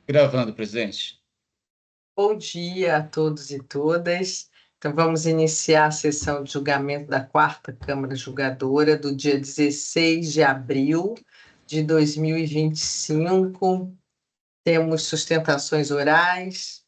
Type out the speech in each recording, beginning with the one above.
Gravando, presidente. Bom dia a todos e todas. Então, vamos iniciar a sessão de julgamento da Quarta Câmara Julgadora do dia 16 de abril de 2025. Temos sustentações orais.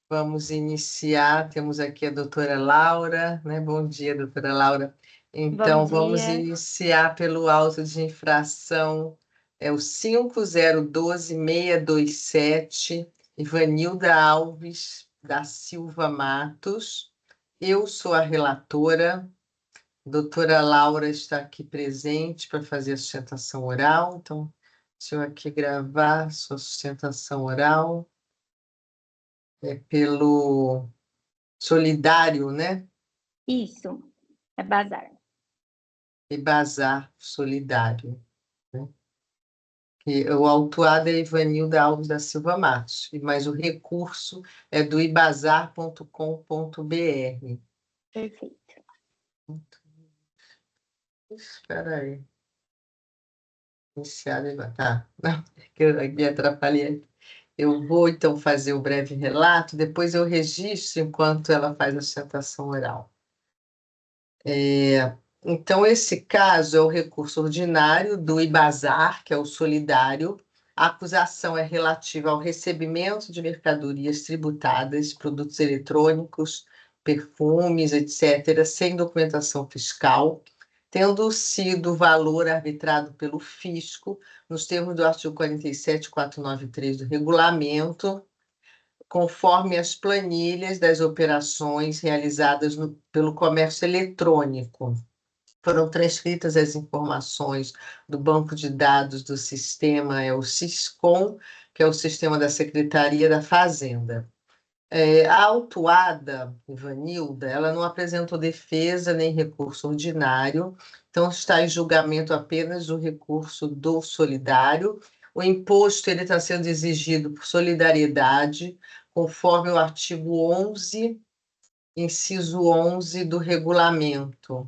Vamos iniciar. Temos aqui a doutora Laura, né? Bom dia, doutora Laura. Bom Então, vamos dia. iniciar pelo auto de infração, o 5012-627, Ivanilda Alves da Silva Matos. Eu sou a relatora, doutora Laura está aqui presente para fazer a sustentação oral, então, deixa eu aqui gravar sua sustentação oral, pelo Solidário, né? Isso, é bazar. E Bazar Solidário, né? E o autuado é Ivanilda Alves da Silva Matos, mas o recurso é do ibazar.com.br. Perfeito. Espera aí. Iniciado. Tá, não, que eu me atrapalhei. Eu vou, então, fazer o breve relato, depois eu registro enquanto ela faz a sustentação oral. Então, esse caso é o recurso ordinário do ibazar, que é o solidário. A acusação é relativa ao recebimento de mercadorias tributadas, produtos eletrônicos, perfumes, etc., sem documentação fiscal, tendo sido o valor arbitrado pelo fisco, nos termos do artigo 47.493 do regulamento, conforme as planilhas das operações realizadas pelo comércio eletrônico. Foram transcritas as informações do banco de dados do sistema, o SISCOM, que é o sistema da Secretaria da Fazenda. A autuada, Ivanilda, ela não apresentou defesa nem recurso ordinário, então está em julgamento apenas o recurso do solidário. O imposto ele está sendo exigido por solidariedade, conforme o artigo 11, inciso 11 do regulamento.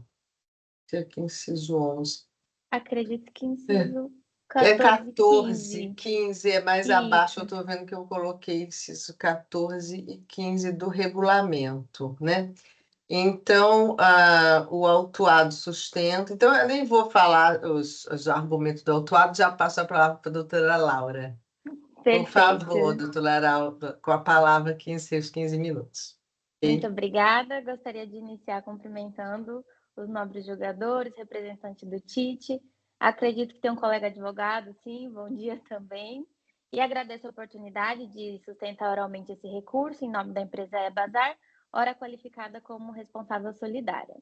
Aqui, inciso 11. Acredito que inciso É 14 e 15, é mais Isso. abaixo, eu estou vendo que eu coloquei inciso 14 e 15 do regulamento, né? Então, o autuado sustenta. Então, eu nem vou falar os argumentos do autuado, já passo a palavra para a doutora Laura. Por favor, Perfeito. doutora Laura, com a palavra aqui em seus 15 minutos. Muito Ok? obrigada. Gostaria de iniciar cumprimentando os nobres jogadores, representantes do TIT. Acredito que tem um colega advogado, sim, bom dia também. E agradeço a oportunidade de sustentar oralmente esse recurso em nome da empresa Ebazar, ora qualificada como responsável solidária.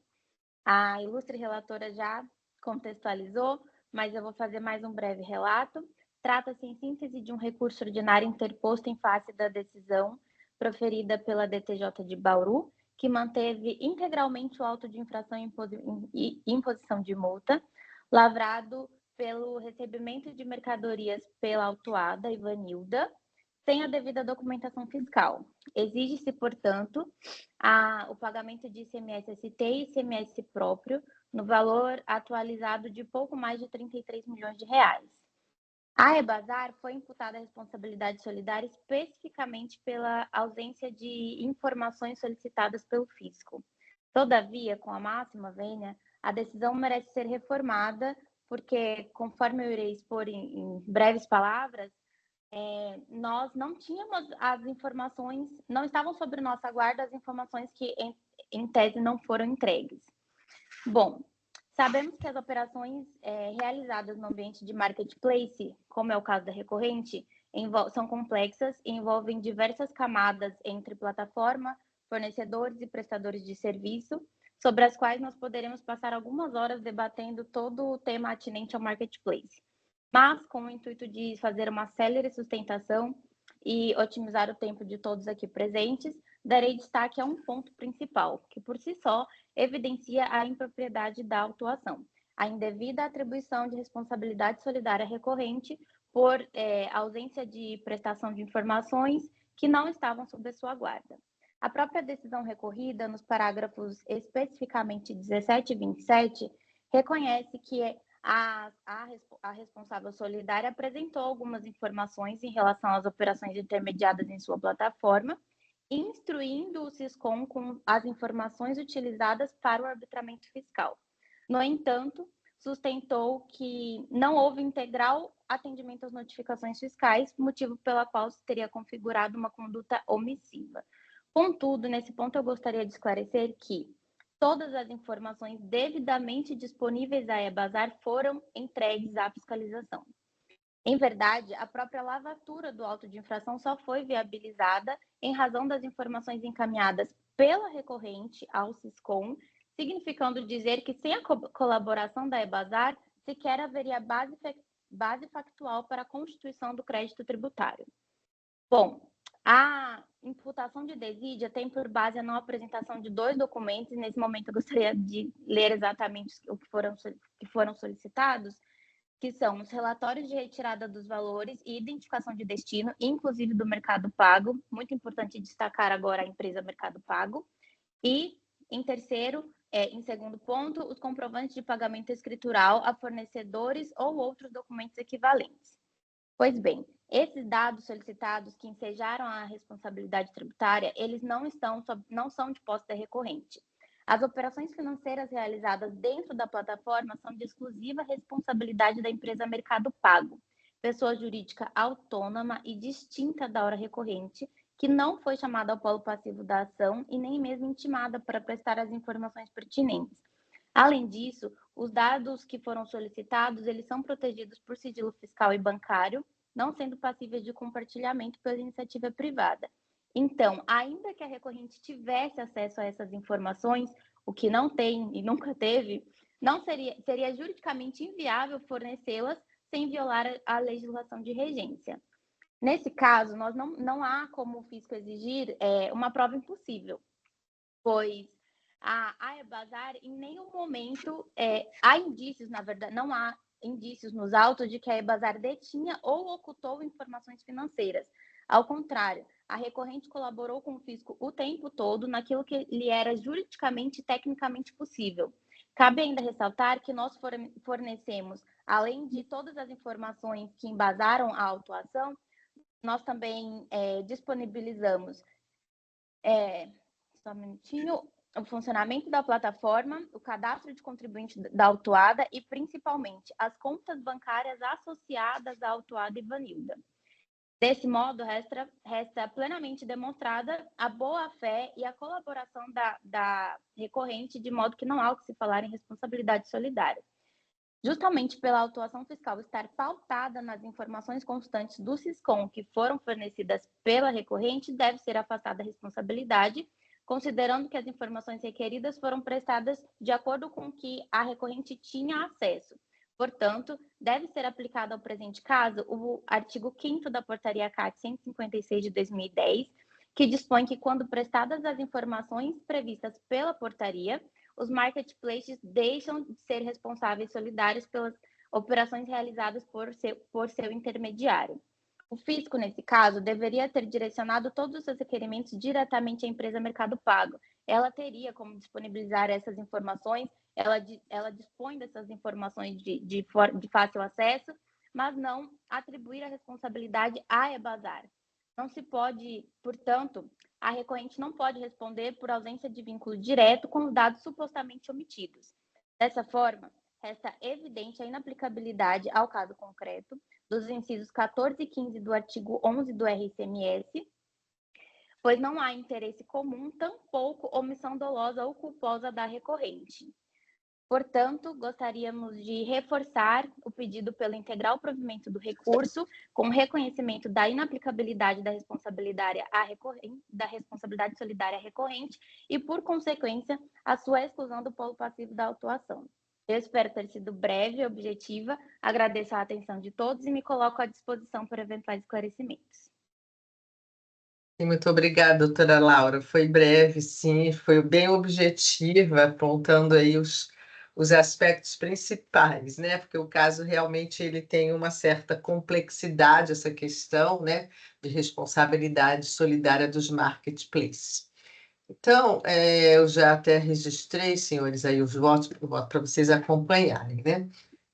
A ilustre relatora já contextualizou, mas eu vou fazer mais um breve relato. Trata-se, em síntese, de um recurso ordinário interposto em face da decisão proferida pela DTJ de Bauru, que manteve integralmente o auto de infração e imposição de multa, lavrado pelo recebimento de mercadorias pela autuada Ivanilda, sem a devida documentação fiscal. Exige-se, portanto, o pagamento de ICMS-ST e ICMS próprio no valor atualizado de pouco mais de 33 milhões de reais. A Ebazar foi imputada a responsabilidade solidária especificamente pela ausência de informações solicitadas pelo fisco. Todavia, com a máxima vênia, a decisão merece ser reformada, porque, conforme eu irei expor em breves palavras, nós não tínhamos as informações, não estavam sobre nossa guarda as informações que, em tese, não foram entregues. Bom, sabemos que as operações realizadas no ambiente de marketplace, como é o caso da recorrente, são complexas e envolvem diversas camadas entre plataforma, fornecedores e prestadores de serviço, sobre as quais nós poderemos passar algumas horas debatendo todo o tema atinente ao marketplace. Mas, com o intuito de fazer uma célere sustentação e otimizar o tempo de todos aqui presentes, darei destaque a um ponto principal, que por si só evidencia a impropriedade da autuação, a indevida atribuição de responsabilidade solidária recorrente por ausência de prestação de informações que não estavam sob a sua guarda. A própria decisão recorrida, nos parágrafos especificamente 17 e 27, reconhece que A responsável solidária apresentou algumas informações em relação às operações intermediadas em sua plataforma, instruindo o Siscom com as informações utilizadas para o arbitramento fiscal. No entanto, sustentou que não houve integral atendimento às notificações fiscais, motivo pela qual se teria configurado uma conduta omissiva. Contudo, nesse ponto eu gostaria de esclarecer que todas as informações devidamente disponíveis à Ebasar foram entregues à fiscalização. Em verdade, a própria lavatura do auto de infração só foi viabilizada em razão das informações encaminhadas pela recorrente ao Siscom, significando dizer que sem a colaboração da Ebasar, sequer haveria base factual para a constituição do crédito tributário. Bom, a imputação de desídia tem por base a não apresentação de 2 documentos, e nesse momento eu gostaria de ler exatamente o que foram solicitados, que são os relatórios de retirada dos valores e identificação de destino, inclusive do Mercado Pago, muito importante destacar agora a empresa Mercado Pago, e, em segundo ponto, os comprovantes de pagamento escritural a fornecedores ou outros documentos equivalentes. Pois bem, esses dados solicitados que ensejaram a responsabilidade tributária, eles não são de posse da recorrente. As operações financeiras realizadas dentro da plataforma são de exclusiva responsabilidade da empresa Mercado Pago, pessoa jurídica autônoma e distinta da hora recorrente, que não foi chamada ao polo passivo da ação e nem mesmo intimada para prestar as informações pertinentes. Além disso, os dados que foram solicitados, eles são protegidos por sigilo fiscal e bancário, não sendo passíveis de compartilhamento pela iniciativa privada. Então, ainda que a recorrente tivesse acesso a essas informações, o que não tem e nunca teve, seria juridicamente inviável fornecê-las sem violar a legislação de regência. Nesse caso, não há como o fisco exigir uma prova impossível, pois a Ebasar, em nenhum momento, há indícios, na verdade, não há indícios nos autos de que a Ebasar detinha ou ocultou informações financeiras. Ao contrário, a recorrente colaborou com o fisco o tempo todo naquilo que lhe era juridicamente e tecnicamente possível. Cabe ainda ressaltar que nós fornecemos, além de todas as informações que embasaram a autuação, nós também disponibilizamos só um minutinho, o funcionamento da plataforma, o cadastro de contribuinte da autuada e, principalmente, as contas bancárias associadas à autuada Ivanilda. Desse modo, resta plenamente demonstrada a boa-fé e a colaboração da recorrente, de modo que não há o que se falar em responsabilidade solidária. Justamente pela autuação fiscal estar pautada nas informações constantes do Siscom que foram fornecidas pela recorrente, deve ser afastada a responsabilidade, considerando que as informações requeridas foram prestadas de acordo com o que a recorrente tinha acesso. Portanto, deve ser aplicado ao presente caso o artigo 5º da Portaria CAT 156 de 2010, que dispõe que, quando prestadas as informações previstas pela portaria, os marketplaces deixam de ser responsáveis solidários pelas operações realizadas por seu intermediário. O fisco, nesse caso, deveria ter direcionado todos os seus requerimentos diretamente à empresa Mercado Pago. Ela teria como disponibilizar essas informações, ela dispõe dessas informações de fácil acesso, mas não atribuir a responsabilidade à Ebasar. Não se pode, portanto, a recorrente não pode responder por ausência de vínculo direto com os dados supostamente omitidos. Dessa forma, resta evidente a inaplicabilidade ao caso concreto dos incisos 14 e 15 do artigo 11 do RCMS, pois não há interesse comum, tampouco omissão dolosa ou culposa da recorrente. Portanto, gostaríamos de reforçar o pedido pelo integral provimento do recurso, com reconhecimento da inaplicabilidade da responsabilidade solidária recorrente e, por consequência, a sua exclusão do polo passivo da autuação. Eu espero ter sido breve e objetiva, agradeço a atenção de todos e me coloco à disposição para eventuais esclarecimentos. Muito obrigada, doutora Laura. Foi breve, sim, foi bem objetiva, apontando aí os aspectos principais, né? Porque o caso realmente ele tem uma certa complexidade, essa questão, né, de responsabilidade solidária dos marketplaces. Então, eu já até registrei, senhores, aí os votos para vocês acompanharem, né?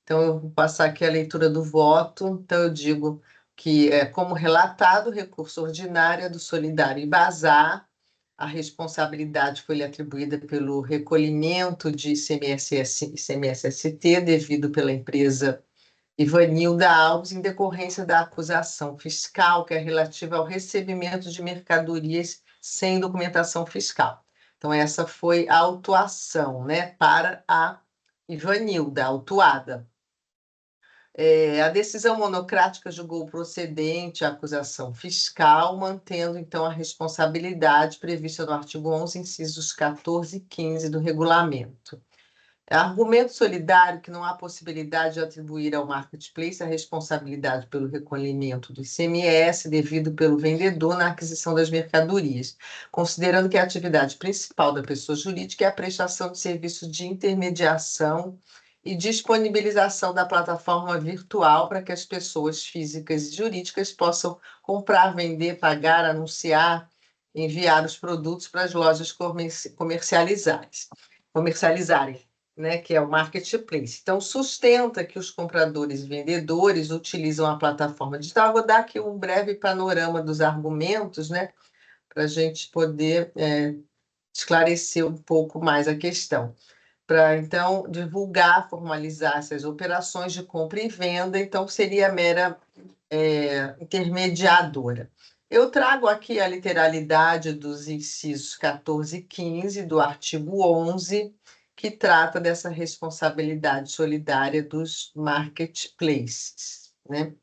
Então, eu vou passar aqui a leitura do voto. Então, eu digo que, como relatado, o recurso ordinário é do Solidário Ibazar. A responsabilidade foi lhe atribuída pelo recolhimento de ICMS-ST devido pela empresa Ivanilda Alves, em decorrência da acusação fiscal, que é relativa ao recebimento de mercadorias sem documentação fiscal. Então, essa foi a autuação, né, para a Ivanilda, autuada. A decisão monocrática julgou procedente a acusação fiscal, mantendo, então, a responsabilidade prevista no artigo 11, incisos 14 e 15 do regulamento. Argumento solidário que não há possibilidade de atribuir ao marketplace a responsabilidade pelo recolhimento do ICMS devido pelo vendedor na aquisição das mercadorias, considerando que a atividade principal da pessoa jurídica é a prestação de serviços de intermediação e disponibilização da plataforma virtual para que as pessoas físicas e jurídicas possam comprar, vender, pagar, anunciar, enviar os produtos para as lojas comercializarem, né, que é o marketplace. Então, sustenta que os compradores e vendedores utilizam a plataforma digital. Vou dar aqui um breve panorama dos argumentos, né, para a gente poder esclarecer um pouco mais a questão. Para, então, divulgar, formalizar essas operações de compra e venda, então, seria mera intermediadora. Eu trago aqui a literalidade dos incisos 14 e 15 do artigo 11, que trata dessa responsabilidade solidária dos marketplaces, né?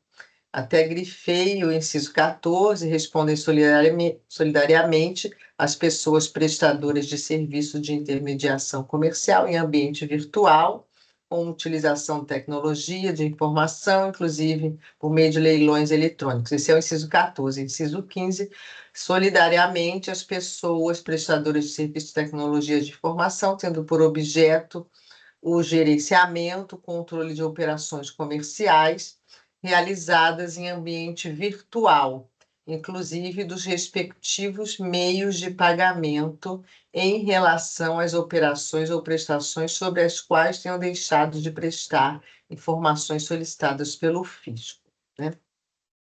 Até grifei o inciso 14, respondem solidariamente as pessoas prestadoras de serviço de intermediação comercial em ambiente virtual, com utilização de tecnologia de informação, inclusive por meio de leilões eletrônicos. Esse é o inciso 14. Inciso 15, solidariamente as pessoas prestadoras de serviço de tecnologia de informação, tendo por objeto o gerenciamento, controle de operações comerciais realizadas em ambiente virtual, inclusive dos respectivos meios de pagamento em relação às operações ou prestações sobre as quais tenham deixado de prestar informações solicitadas pelo fisco, né?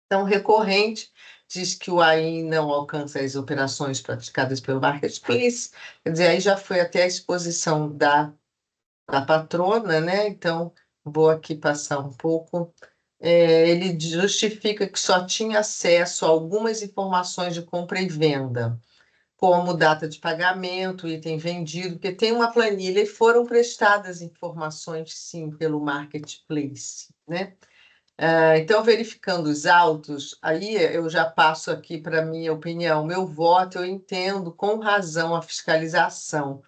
Então, recorrente diz que o AI não alcança as operações praticadas pelo marketplace, quer dizer, aí já foi até a exposição da patrona, né? Então, vou aqui passar um pouco. Ele justifica que só tinha acesso a algumas informações de compra e venda, como data de pagamento, item vendido, porque tem uma planilha e foram prestadas informações, sim, pelo marketplace, né? Então, verificando os autos, aí eu já passo aqui para a minha opinião, meu voto, eu entendo com razão a fiscalização,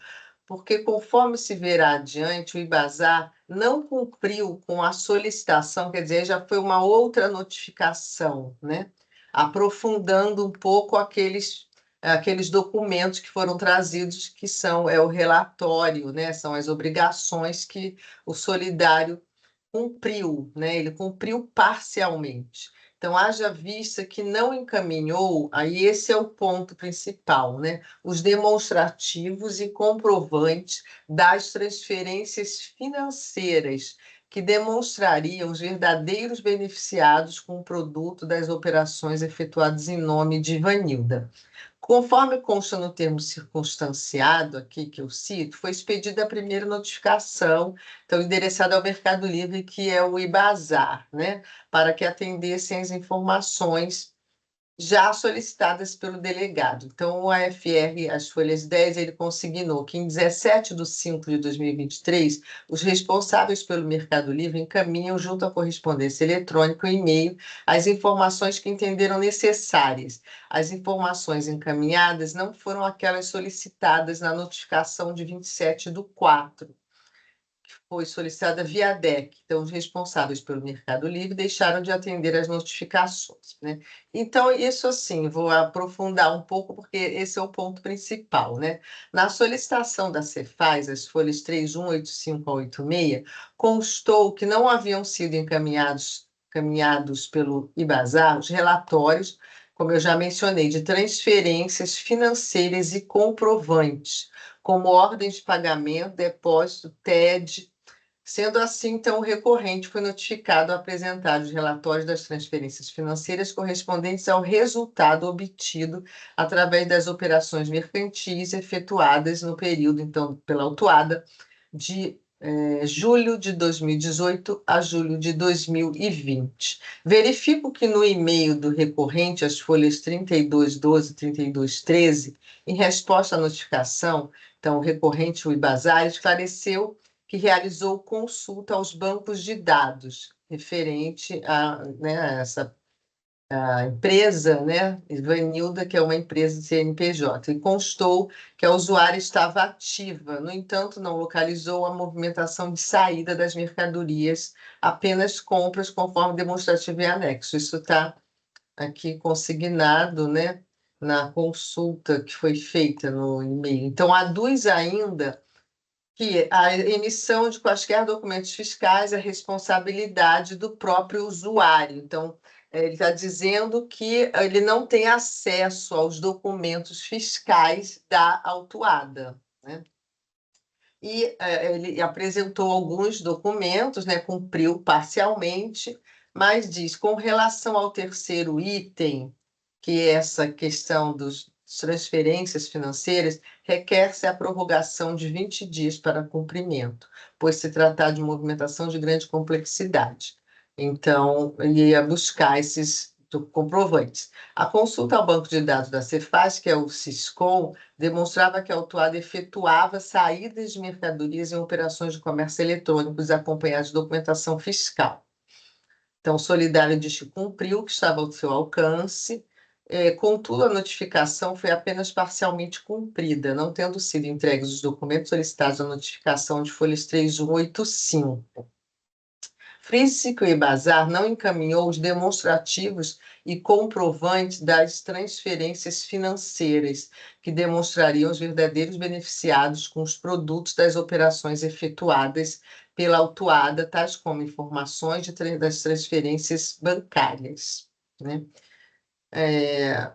porque conforme se verá adiante, o Ibazar não cumpriu com a solicitação, quer dizer, já foi uma outra notificação, né? Aprofundando um pouco aqueles documentos que foram trazidos, que são o relatório, né? São as obrigações que o solidário cumpriu, né? Ele cumpriu parcialmente. Então, haja vista que não encaminhou, aí esse é o ponto principal, né? Os demonstrativos e comprovantes das transferências financeiras que demonstrariam os verdadeiros beneficiados com o produto das operações efetuadas em nome de Ivanilda. Conforme consta no termo circunstanciado aqui que eu cito, foi expedida a primeira notificação, então endereçada ao Mercado Livre, que é o Ibazar, né, para que atendessem as informações já solicitadas pelo delegado. Então, o AFR, as folhas 10, ele consignou que em 17 de 5 de 2023, os responsáveis pelo Mercado Livre encaminham junto à correspondência eletrônica e e-mail as informações que entenderam necessárias. As informações encaminhadas não foram aquelas solicitadas na notificação de 27 do 4, foi solicitada via DEC. Então, os responsáveis pelo Mercado Livre deixaram de atender as notificações, né? Então, isso assim, vou aprofundar um pouco, porque esse é o ponto principal, né? Na solicitação da Cefaz, as folhas 3185 a 86, constou que não haviam sido encaminhados pelo Ibazar os relatórios, como eu já mencionei, de transferências financeiras e comprovantes, como ordem de pagamento, depósito, TED, Sendo assim, então, o recorrente foi notificado a apresentar os relatórios das transferências financeiras correspondentes ao resultado obtido através das operações mercantis efetuadas no período, então, pela autuada, de julho de 2018 a julho de 2020. Verifico que no e-mail do recorrente, as folhas 3212 e 3213, em resposta à notificação, então, o recorrente, o Ibazar, esclareceu que realizou consulta aos bancos de dados referente a, né, a essa a empresa, né, Ivanilda, que é uma empresa de CNPJ, e constou que a usuária estava ativa. No entanto, não localizou a movimentação de saída das mercadorias, apenas compras, conforme demonstrativo em anexo. Isso está aqui consignado, né, na consulta que foi feita no e-mail. Então, aduz ainda que a emissão de quaisquer documentos fiscais é responsabilidade do próprio usuário. Então, ele está dizendo que ele não tem acesso aos documentos fiscais da autuada, né? E ele apresentou alguns documentos, né, cumpriu parcialmente, mas diz, com relação ao terceiro item, que é essa questão das transferências financeiras, requer-se a prorrogação de 20 dias para cumprimento, pois se tratar de movimentação de grande complexidade. Então, ele ia buscar esses comprovantes. A consulta ao banco de dados da Cefaz, que é o Siscom, demonstrava que a autuada efetuava saídas de mercadorias em operações de comércio eletrônicos acompanhadas de documentação fiscal. Então, o solidário diz que cumpriu o que estava ao seu alcance, contudo, a notificação foi apenas parcialmente cumprida, não tendo sido entregues os documentos solicitados à notificação de folhas 3185. Frise que o Ibazar não encaminhou os demonstrativos e comprovantes das transferências financeiras, que demonstrariam os verdadeiros beneficiados com os produtos das operações efetuadas pela autuada, tais como informações das transferências bancárias, né?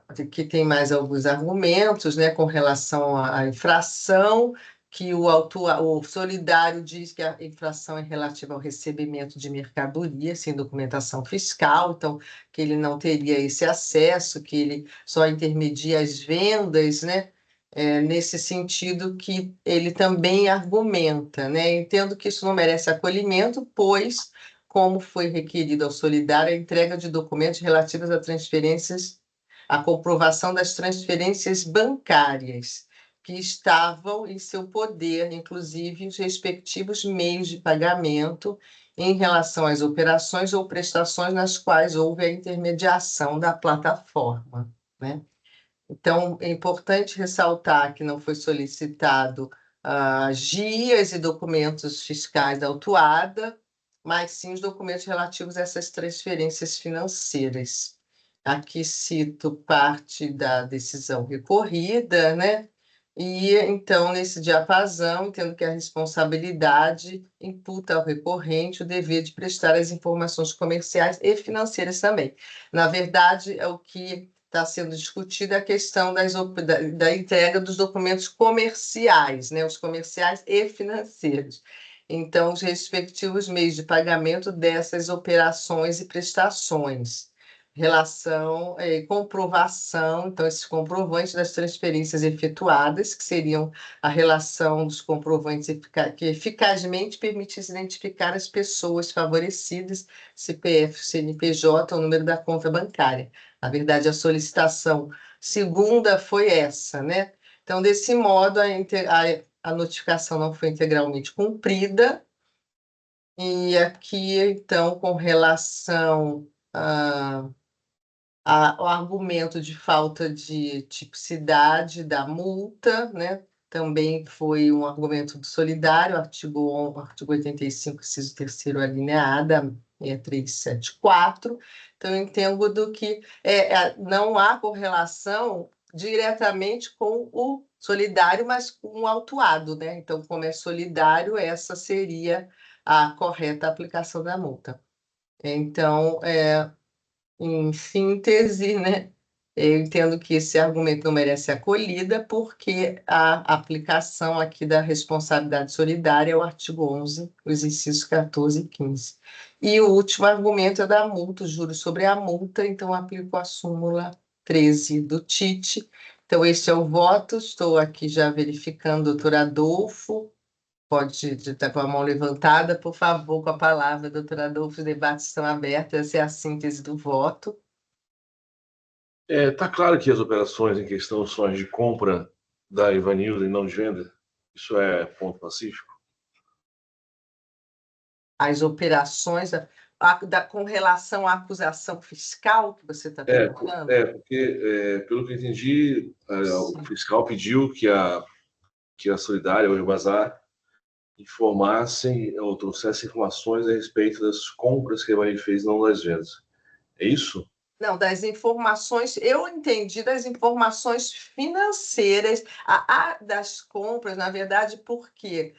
Aqui tem mais alguns argumentos, né, com relação à infração, que o solidário diz que a infração é relativa ao recebimento de mercadoria sem documentação fiscal, então que ele não teria esse acesso, que ele só intermedia as vendas, né? Nesse sentido que ele também argumenta, né? Entendo que isso não merece acolhimento, pois, como foi requerido ao solidário, a entrega de documentos relativos a transferências, a comprovação das transferências bancárias que estavam em seu poder, inclusive os respectivos meios de pagamento em relação às operações ou prestações nas quais houve a intermediação da plataforma, né? Então, é importante ressaltar que não foi solicitado guias e documentos fiscais da autuada, mas sim os documentos relativos a essas transferências financeiras. Aqui cito parte da decisão recorrida, né? E, então, nesse diapasão, entendo que a responsabilidade imputa ao recorrente o dever de prestar as informações comerciais e financeiras também. Na verdade, é o que está sendo discutida a questão da entrega dos documentos comerciais, né? Os comerciais e financeiros. Então, os respectivos meios de pagamento dessas operações e prestações. Relação e comprovação, então, esses comprovantes das transferências efetuadas, que seriam a relação dos comprovantes que eficazmente permitissem identificar as pessoas favorecidas, CPF, CNPJ, o número da conta bancária. Na verdade, a solicitação segunda foi essa, né? Então, desse modo, a notificação não foi integralmente cumprida. E aqui, então, com relação ao argumento de falta de tipicidade da multa, né? Também foi um argumento do solidário, artigo 85, inciso 3º, alineada, 6374. Então, eu entendo que não há correlação diretamente com o solidário, mas com o autuado, né? Então, como é solidário, essa seria a correta aplicação da multa. Então, em síntese, né? Eu entendo que esse argumento não merece acolhida, porque a aplicação aqui da responsabilidade solidária é o artigo 11, os incisos 14 e 15. E o último argumento é da multa, o juros sobre a multa, então aplico a súmula 13 do TIT. Então, esse é o voto, estou aqui já verificando, doutor Adolfo, pode estar com a mão levantada, por favor, com a palavra, doutor Adolfo, os debates estão abertos, essa é a síntese do voto. Tá claro que as operações em questão são as de compra da Ivanilda e não de venda? Isso é ponto pacífico? As operações com relação à acusação fiscal que você está perguntando? Porque, pelo que eu entendi, o fiscal pediu que a Solidária, ou o Bazar, informassem ou trouxessem informações a respeito das compras que a Ivanilda fez, não das vendas. É isso? Não, das informações, eu entendi das informações financeiras, das compras, na verdade, porque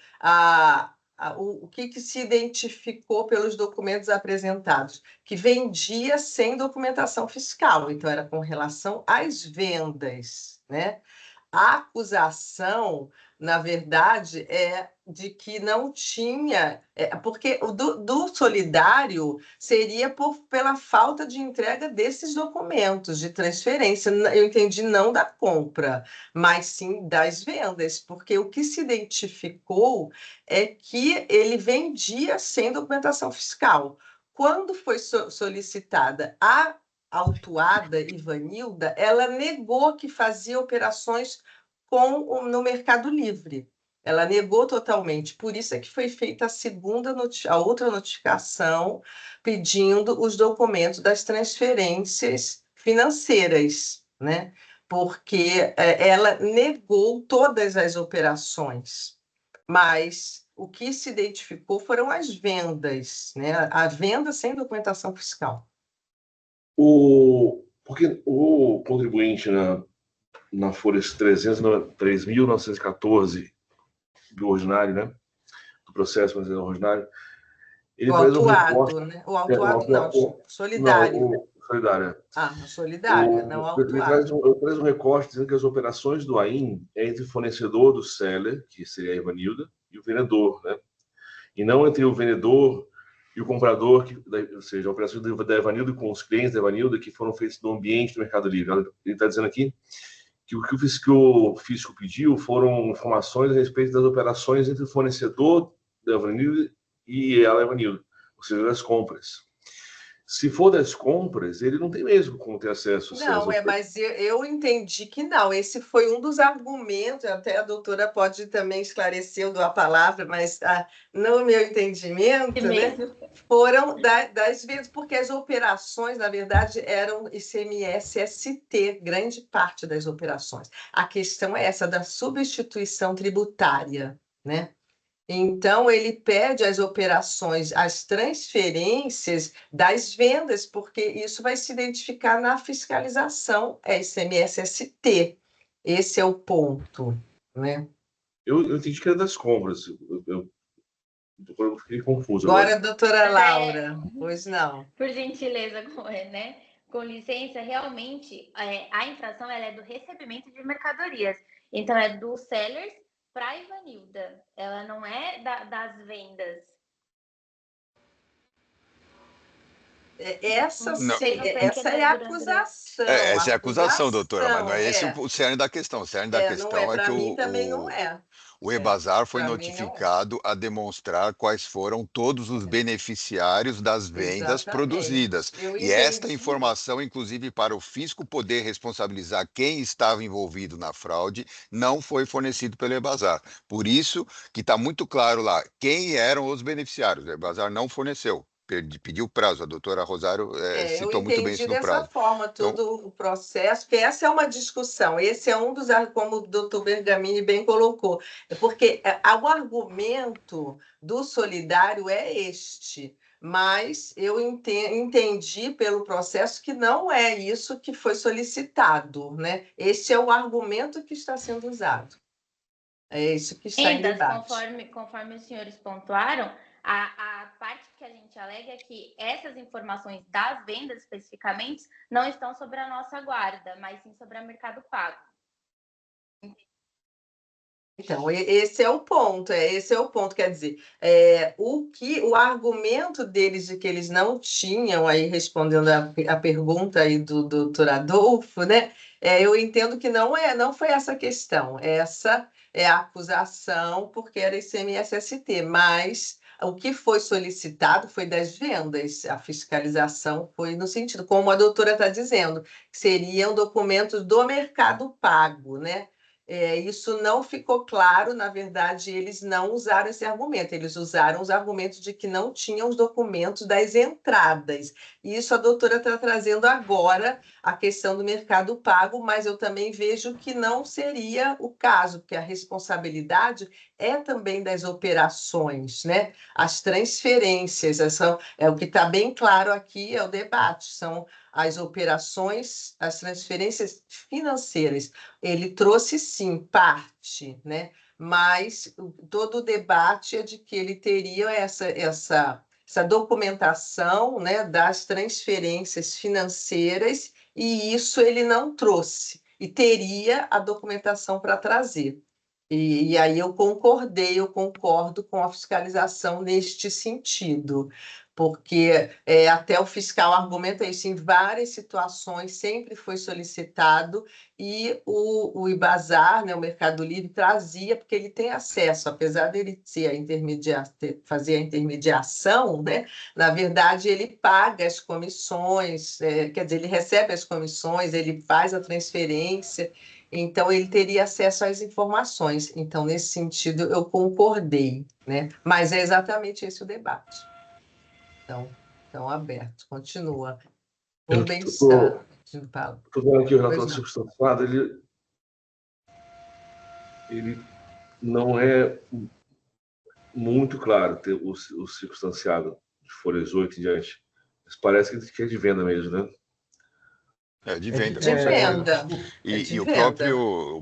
o que se identificou pelos documentos apresentados? Que vendia sem documentação fiscal, então era com relação às vendas, né? A acusação, na verdade, é de que não tinha, porque o do solidário seria pela falta de entrega desses documentos de transferência. Eu entendi não da compra, mas sim das vendas, porque o que se identificou é que ele vendia sem documentação fiscal. Quando foi solicitada a autuada Ivanilda, ela negou que fazia operações no Mercado Livre. Ela negou totalmente. Por isso é que foi feita a outra notificação pedindo os documentos das transferências financeiras, né? Porque ela negou todas as operações, mas o que se identificou foram as vendas, né? A venda sem documentação fiscal. Porque o contribuinte na folha 3.914 do ordinário, né? Do processo ordinário, ele faz um recorte. Né? O autuado não, solidário. Não, o solidário. Solidária, não autuado. Ele traz um recorte dizendo que as operações do AIM é entre o fornecedor do seller, que seria a Ivanilda, e o vendedor, né? E não entre o vendedor e o comprador, ou seja, a operação da Ivanilda com os clientes da Ivanilda que foram feitos no ambiente do Mercado Livre. Ele está dizendo aqui que o que o fisco pediu foram informações a respeito das operações entre o fornecedor da Ivanilda e a Ivanilda, ou seja, das compras. Se for das compras, ele não tem mesmo como ter acesso. Não, mas eu entendi que não. Esse foi um dos argumentos, até a doutora pode também esclarecer a palavra, mas no meu entendimento, né, foram das vezes, porque as operações, na verdade, eram ICMS-ST, grande parte das operações. A questão é essa da substituição tributária, né? Então, ele pede as operações, as transferências das vendas, porque isso vai se identificar na fiscalização, é ICMS-ST. Esse é o ponto, né? Eu entendi que era das compras. Eu fiquei confuso agora. Doutora Laura, pois não. Por gentileza, né? Com licença, realmente, a infração ela é do recebimento de mercadorias. Então, é dos sellers para a Ivanilda, ela não é das vendas. Essa é a acusação. Essa é a acusação, doutora, mas não é esse o cerne da questão. O cerne da questão é que o Ebazar foi notificado a demonstrar quais foram todos os beneficiários das vendas produzidas. E esta informação, inclusive para o fisco poder responsabilizar quem estava envolvido na fraude, não foi fornecido pelo Ebazar. Por isso que está muito claro lá quem eram os beneficiários. O Ebazar não forneceu. Pediu prazo, a doutora Rosário citou muito bem isso no prazo. Eu entendi dessa forma todo o processo, porque essa é uma discussão, esse é um dos, como o doutor Bergamini bem colocou, porque o argumento do solidário é este, mas eu entendi pelo processo que não é isso que foi solicitado, né? Esse é o argumento que está sendo usado. É isso que está em debate. Conforme os senhores pontuaram, A parte que a gente alega é que essas informações das vendas, especificamente, não estão sobre a nossa guarda, mas sim sobre o Mercado Pago. Então, esse é o ponto, quer dizer, o argumento deles de que eles não tinham, aí respondendo a pergunta aí do doutor Adolfo, né? Eu entendo que não foi essa a questão, essa é a acusação porque era ICMS-ST, mas o que foi solicitado foi das vendas, a fiscalização foi no sentido, como a doutora está dizendo, que seriam documentos do Mercado Pago, né? Isso não ficou claro, na verdade, eles não usaram esse argumento, eles usaram os argumentos de que não tinham os documentos das entradas. E isso a doutora está trazendo agora, a questão do Mercado Pago, mas eu também vejo que não seria o caso, porque a responsabilidade é também das operações, né? As transferências, o que está bem claro aqui, é o debate, são as operações, as transferências financeiras. Ele trouxe, sim, parte, né? Mas todo o debate é de que ele teria essa documentação, né, das transferências financeiras, e isso ele não trouxe, e teria a documentação para trazer. E aí eu concordo com a fiscalização neste sentido, porque até o fiscal argumenta isso em várias situações, sempre foi solicitado, e o Ibazar, né, o Mercado Livre, trazia, porque ele tem acesso, apesar dele ser fazer a intermediação, né, na verdade ele paga as comissões, quer dizer, ele recebe as comissões, ele faz a transferência, então ele teria acesso às informações. Então, nesse sentido, eu concordei, né? Mas é exatamente esse o debate. Então aberto, continua. Rubens Estou vendo aqui o relatório circunstanciado, ele não é muito claro ter o circunstanciado de folhas 8 em diante. Mas parece que é de venda mesmo, né? De venda. De venda. E o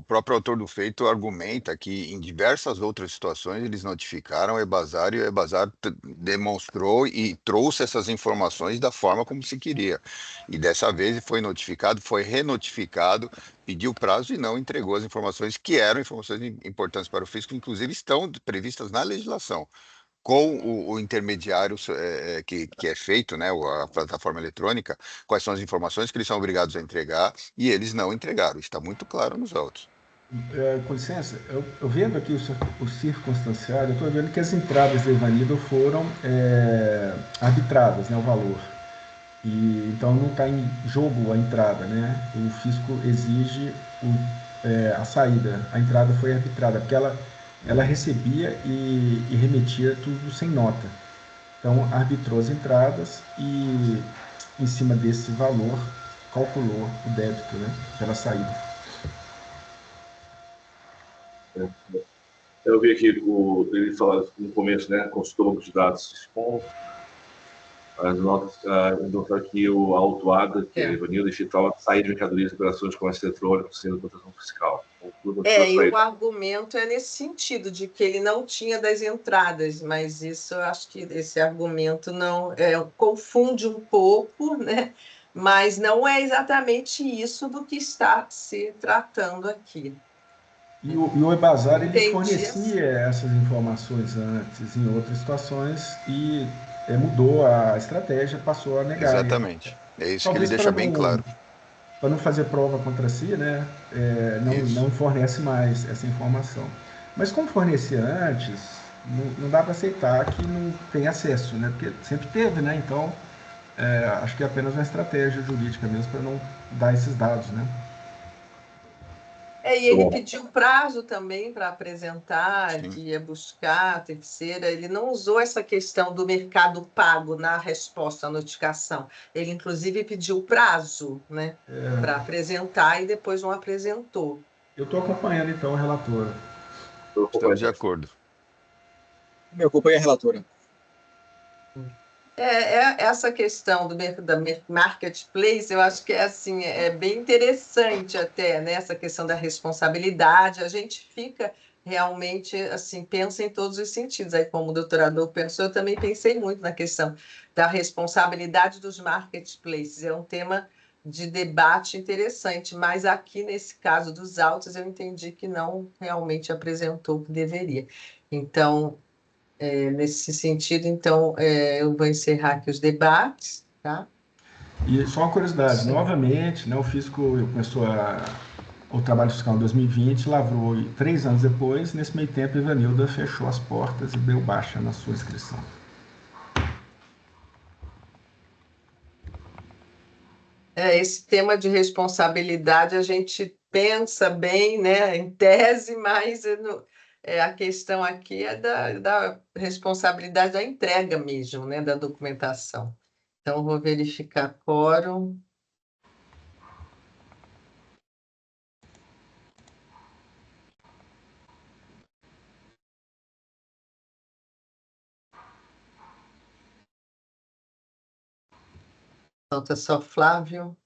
próprio autor do feito argumenta que em diversas outras situações eles notificaram o Ebazar e o Ebazar demonstrou e trouxe essas informações da forma como se queria. E dessa vez foi notificado, foi renotificado, pediu prazo e não entregou as informações que eram informações importantes para o fisco, inclusive estão previstas na legislação. Com o intermediário que é feito, né, a plataforma eletrônica, quais são as informações que eles são obrigados a entregar, e eles não entregaram. Está muito claro nos autos. Com licença, eu vendo aqui o circunstanciado, eu estou vendo que as entradas da Ivanildo foram arbitradas, né, o valor. Então não está em jogo a entrada, né? O fisco exige a saída. A entrada foi arbitrada, porque ela recebia e remetia tudo sem nota. Então, arbitrou as entradas e, em cima desse valor, calculou o débito, né, pela saída. Eu vi aqui ele falar no começo, né? Consultou o banco de dados com as notas, notar aqui o autuado, que é Ivanildo digital, sair de mercadorias e operações de comércio eletrônico sendo proteção fiscal. E o argumento é nesse sentido, de que ele não tinha das entradas, mas isso eu acho que esse argumento não confunde um pouco, né? Mas não é exatamente isso do que está se tratando aqui. E o Ebazar, ele fornecia essas informações antes, em outras situações, e mudou a estratégia, passou a negar. Exatamente. É isso que ele deixa bem claro. Para não fazer prova contra si, né, não fornece mais essa informação. Mas como fornecia antes, não dá para aceitar que não tem acesso, né, porque sempre teve, né, então acho que é apenas uma estratégia jurídica mesmo para não dar esses dados, né. E ele pediu prazo também para apresentar, que ia buscar a terceira. Ele não usou essa questão do Mercado Pago na resposta à notificação. Ele, inclusive, pediu prazo, né, para apresentar e depois não apresentou. Eu estou acompanhando, então, a relatora. Estamos de acordo. Me acompanha a relatora. Essa questão da marketplace, eu acho que assim, é bem interessante até, né? Essa questão da responsabilidade. A gente fica realmente assim pensa em todos os sentidos. Aí, como o doutorador pensou, eu também pensei muito na questão da responsabilidade dos marketplaces. É um tema de debate interessante, mas aqui, nesse caso dos autos, eu entendi que não realmente apresentou o que deveria. Então, nesse sentido, eu vou encerrar aqui os debates, tá? E só uma curiosidade, Sim. Novamente, né, o fisco começou o trabalho fiscal em 2020, lavrou 3 anos depois, nesse meio tempo, Ivanilda fechou as portas e deu baixa na sua inscrição. Esse tema de responsabilidade a gente pensa bem, né, em tese, mas a questão aqui é da responsabilidade da entrega mesmo, né, da documentação. Então, vou verificar quórum. Falta só Flávio.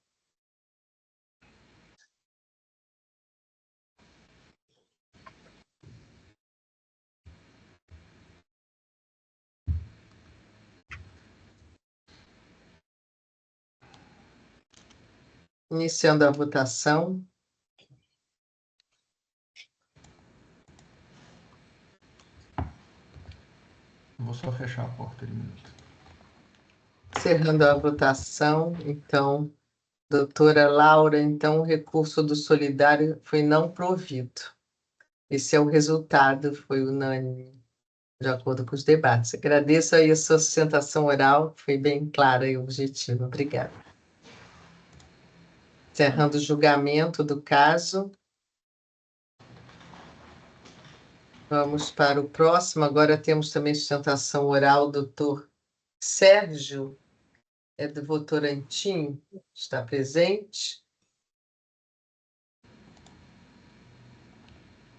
Iniciando a votação. Vou só fechar a porta de minuto. Encerrando a votação, então, doutora Laura, então o recurso do solidário foi não provido. Esse é o resultado, foi unânime, de acordo com os debates. Agradeço aí a sua sustentação oral, foi bem clara e objetiva. Obrigada. Encerrando o julgamento do caso. Vamos para o próximo. Agora temos também sustentação oral, doutor Sérgio, do Votorantim, está presente.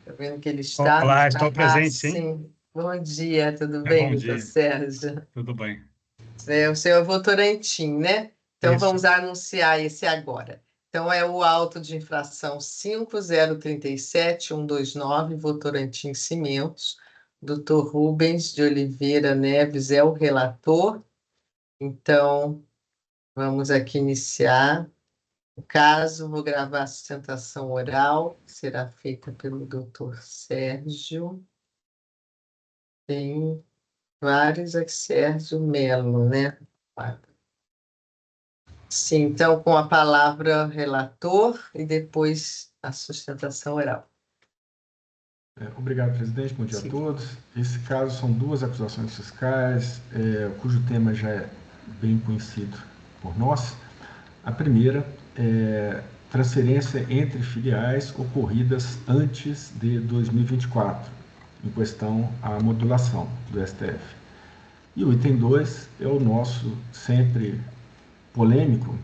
Está vendo que ele está? Olá, estou presente, sim. Sim. Bom dia, tudo bem, doutor Sérgio? Tudo bem. O senhor é Votorantim, né? Então, Isso. vamos anunciar esse agora. Então, é o auto de infração 5037129, Votorantim Cimentos. Doutor Rubens de Oliveira Neves é o relator. Então, vamos aqui iniciar o caso. Vou gravar a sustentação oral, que será feita pelo doutor Sérgio. Tem vários aqui, Sérgio Melo, né? Sim, então, com a palavra relator e depois a sustentação oral. Obrigado, presidente. Bom dia a todos. Esse caso são 2 acusações fiscais, cujo tema já é bem conhecido por nós. A primeira é transferência entre filiais ocorridas antes de 2024, em questão a modulação do STF. E o item 2 é o nosso sempre polêmico,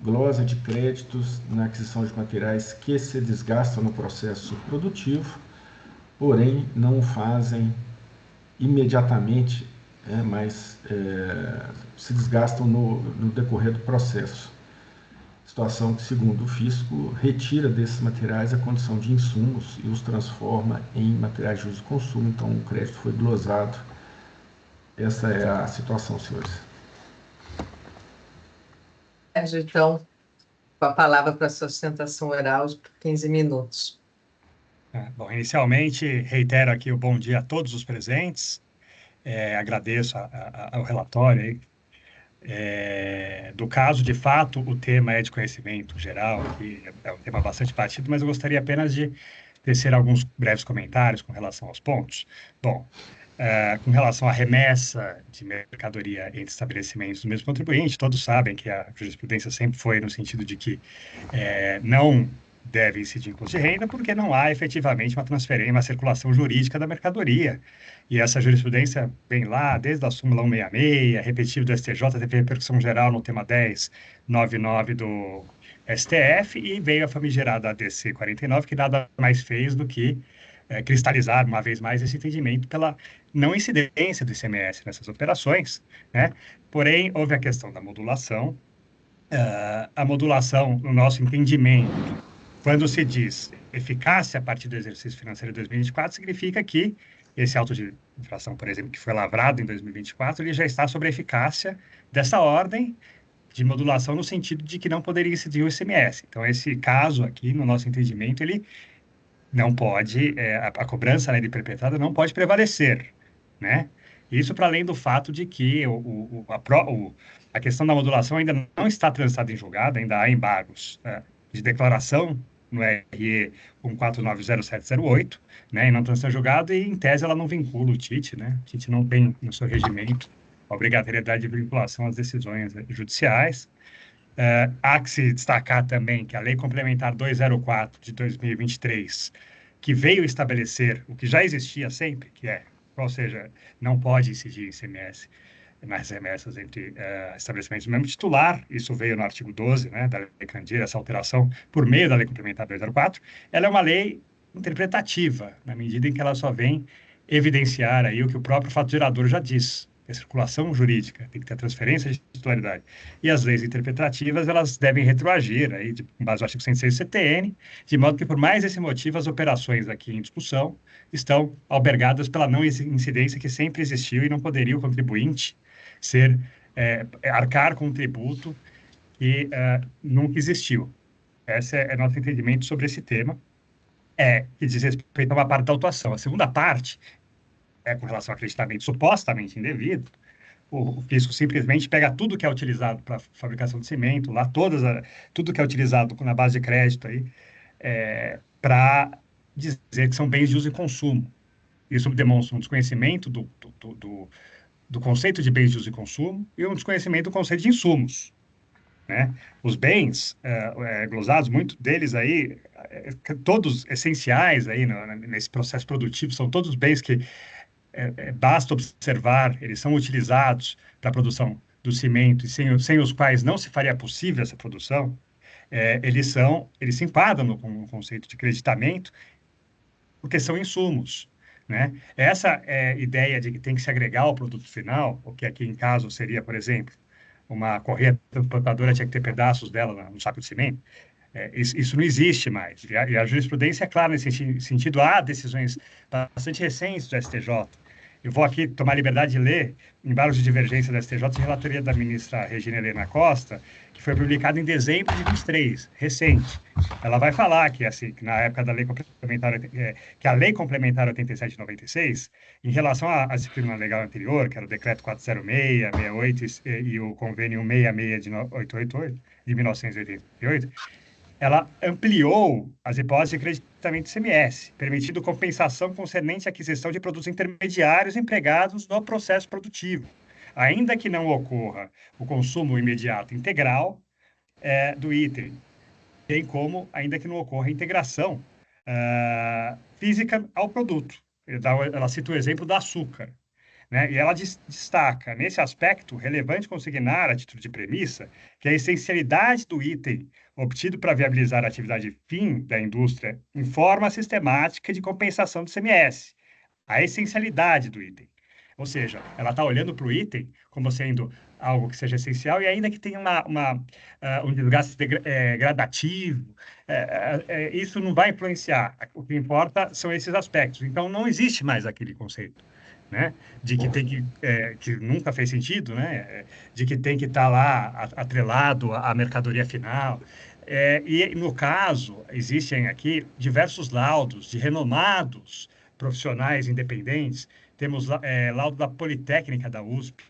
glosa de créditos na aquisição de materiais que se desgastam no processo produtivo, porém não o fazem imediatamente, mas se desgastam no decorrer do processo. Situação que, segundo o fisco, retira desses materiais a condição de insumos e os transforma em materiais de uso e consumo, então o crédito foi glosado. Essa é a situação, senhores. Sérgio, então, com a palavra para a sustentação oral, 15 minutos. Bom, inicialmente, reitero aqui o bom dia a todos os presentes. Agradeço ao relatório aí. Do caso, de fato, o tema é de conhecimento geral, que é um tema bastante batido, mas eu gostaria apenas de tecer alguns breves comentários com relação aos pontos. Bom, com relação à remessa de mercadoria entre estabelecimentos do mesmo contribuinte, todos sabem que a jurisprudência sempre foi no sentido de que não deve incidir imposto de renda, porque não há efetivamente uma transferência, uma circulação jurídica da mercadoria. E essa jurisprudência vem lá desde a súmula 166, repetido do STJ, teve repercussão geral no tema 1099 do STF, e veio a famigerada ADC 49, que nada mais fez do que cristalizar, uma vez mais, esse entendimento pela não incidência do ICMS nessas operações, né? Porém, houve a questão da modulação. A modulação, no nosso entendimento, quando se diz eficácia a partir do exercício financeiro de 2024 significa que esse auto de infração, por exemplo, que foi lavrado em 2024, ele já está sobre a eficácia dessa ordem de modulação no sentido de que não poderia incidir o ICMS. Então, esse caso aqui, no nosso entendimento, ele não pode, a cobrança, né, de perpetrada não pode prevalecer, né? Isso para além do fato de que a questão da modulação ainda não está transitada em julgado, ainda há embargos de declaração no RE 1490708, né, e não transitada em julgado, e em tese ela não vincula o TIT, né? O TIT não tem no seu regimento a obrigatoriedade de vinculação às decisões judiciais. Há que se destacar também que a Lei Complementar 204 de 2023, que veio estabelecer o que já existia sempre, que é, ou seja, não pode incidir ICMS nas remessas entre estabelecimentos do mesmo titular, isso veio no artigo 12, né, da Lei Candir, essa alteração por meio da Lei Complementar 204, ela é uma lei interpretativa, na medida em que ela só vem evidenciar aí o que o próprio fato gerador já diz, a circulação jurídica, tem que ter a transferência de titularidade. E as leis interpretativas, elas devem retroagir, aí, com base no artigo 106 do CTN, de modo que, por mais esse motivo, as operações aqui em discussão estão albergadas pela não incidência que sempre existiu e não poderia o contribuinte arcar com um tributo que nunca existiu. Esse é nosso entendimento sobre esse tema, que diz respeito a uma parte da autuação. A segunda parte com relação ao acreditamento supostamente indevido, o fisco simplesmente pega tudo que é utilizado para fabricação de cimento, lá tudo que é utilizado na base de crédito aí, para dizer que são bens de uso e consumo. Isso demonstra um desconhecimento do conceito de bens de uso e consumo e um desconhecimento do conceito de insumos, né? Os bens glosados, muitos deles aí, todos essenciais aí nesse processo produtivo, são todos bens que basta observar, eles são utilizados para a produção do cimento e sem os quais não se faria possível essa produção. Eles se enquadram no conceito de creditamento porque são insumos, né? Essa ideia de que tem que se agregar ao produto final, o que aqui em caso seria, por exemplo, uma correia transportadora tinha que ter pedaços dela no saco de cimento, isso não existe mais. E a jurisprudência é clara nesse sentido. Há decisões bastante recentes do STJ. Eu vou aqui tomar a liberdade de ler embargos de divergência do STJ de relatoria da ministra Regina Helena Costa, que foi publicado em dezembro de 23, recente. Ela vai falar que, assim, que na época da Lei Complementar, que a Lei Complementar 87 de 96, em relação à disciplina legal anterior, que era o Decreto 406, 68 e o Convênio 166 de 888, de 1988, ela ampliou as hipóteses de creditamento de ICMS, permitindo compensação concernente à aquisição de produtos intermediários empregados no processo produtivo, ainda que não ocorra o consumo imediato integral do item, bem como ainda que não ocorra a integração física ao produto. Ela cita o exemplo do açúcar, né? E ela destaca, nesse aspecto, relevante consignar, a título de premissa, que a essencialidade do item obtido para viabilizar a atividade fim da indústria em forma sistemática de compensação do ICMS. A essencialidade do item. Ou seja, ela está olhando para o item como sendo algo que seja essencial e ainda que tenha um desgaste gradativo, isso não vai influenciar. O que importa são esses aspectos. Então, não existe mais aquele conceito, né, de que tem que nunca fez sentido, né, de que tem que estar lá atrelado à mercadoria final. E, no caso, existem aqui diversos laudos de renomados profissionais independentes. Temos laudo da Politécnica da USP,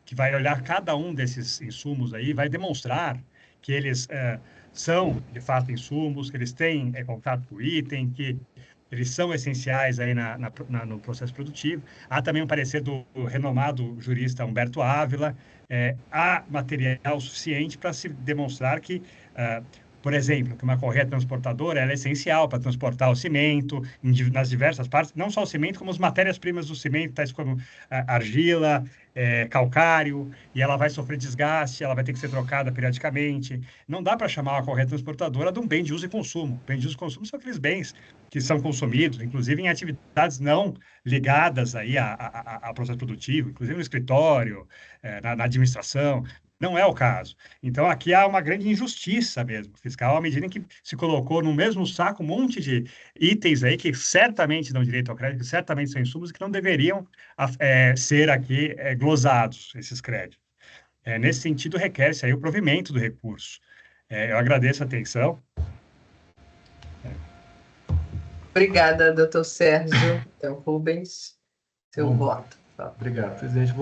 que vai olhar cada um desses insumos aí, vai demonstrar que eles são, de fato, insumos, que eles têm contato com o item, que eles são essenciais aí no processo produtivo. Há também um parecer do renomado jurista Humberto Ávila. Há material suficiente para se demonstrar que, por exemplo, que uma correia transportadora ela é essencial para transportar o cimento nas diversas partes, não só o cimento, como as matérias-primas do cimento, tais como argila, calcário, e ela vai sofrer desgaste, ela vai ter que ser trocada periodicamente. Não dá para chamar a correia transportadora de um bem de uso e consumo. Bem de uso e consumo são aqueles bens que são consumidos, inclusive em atividades não ligadas aí ao processo produtivo, inclusive no escritório, na administração. Não é o caso. Então, aqui há uma grande injustiça mesmo fiscal, à medida em que se colocou no mesmo saco um monte de itens aí que certamente dão direito ao crédito, que certamente são insumos que não deveriam ser aqui glosados, esses créditos. Nesse sentido, requer-se aí o provimento do recurso. Eu agradeço a atenção. Obrigada, doutor Sérgio. Então, Rubens, seu voto. Obrigado, presidente.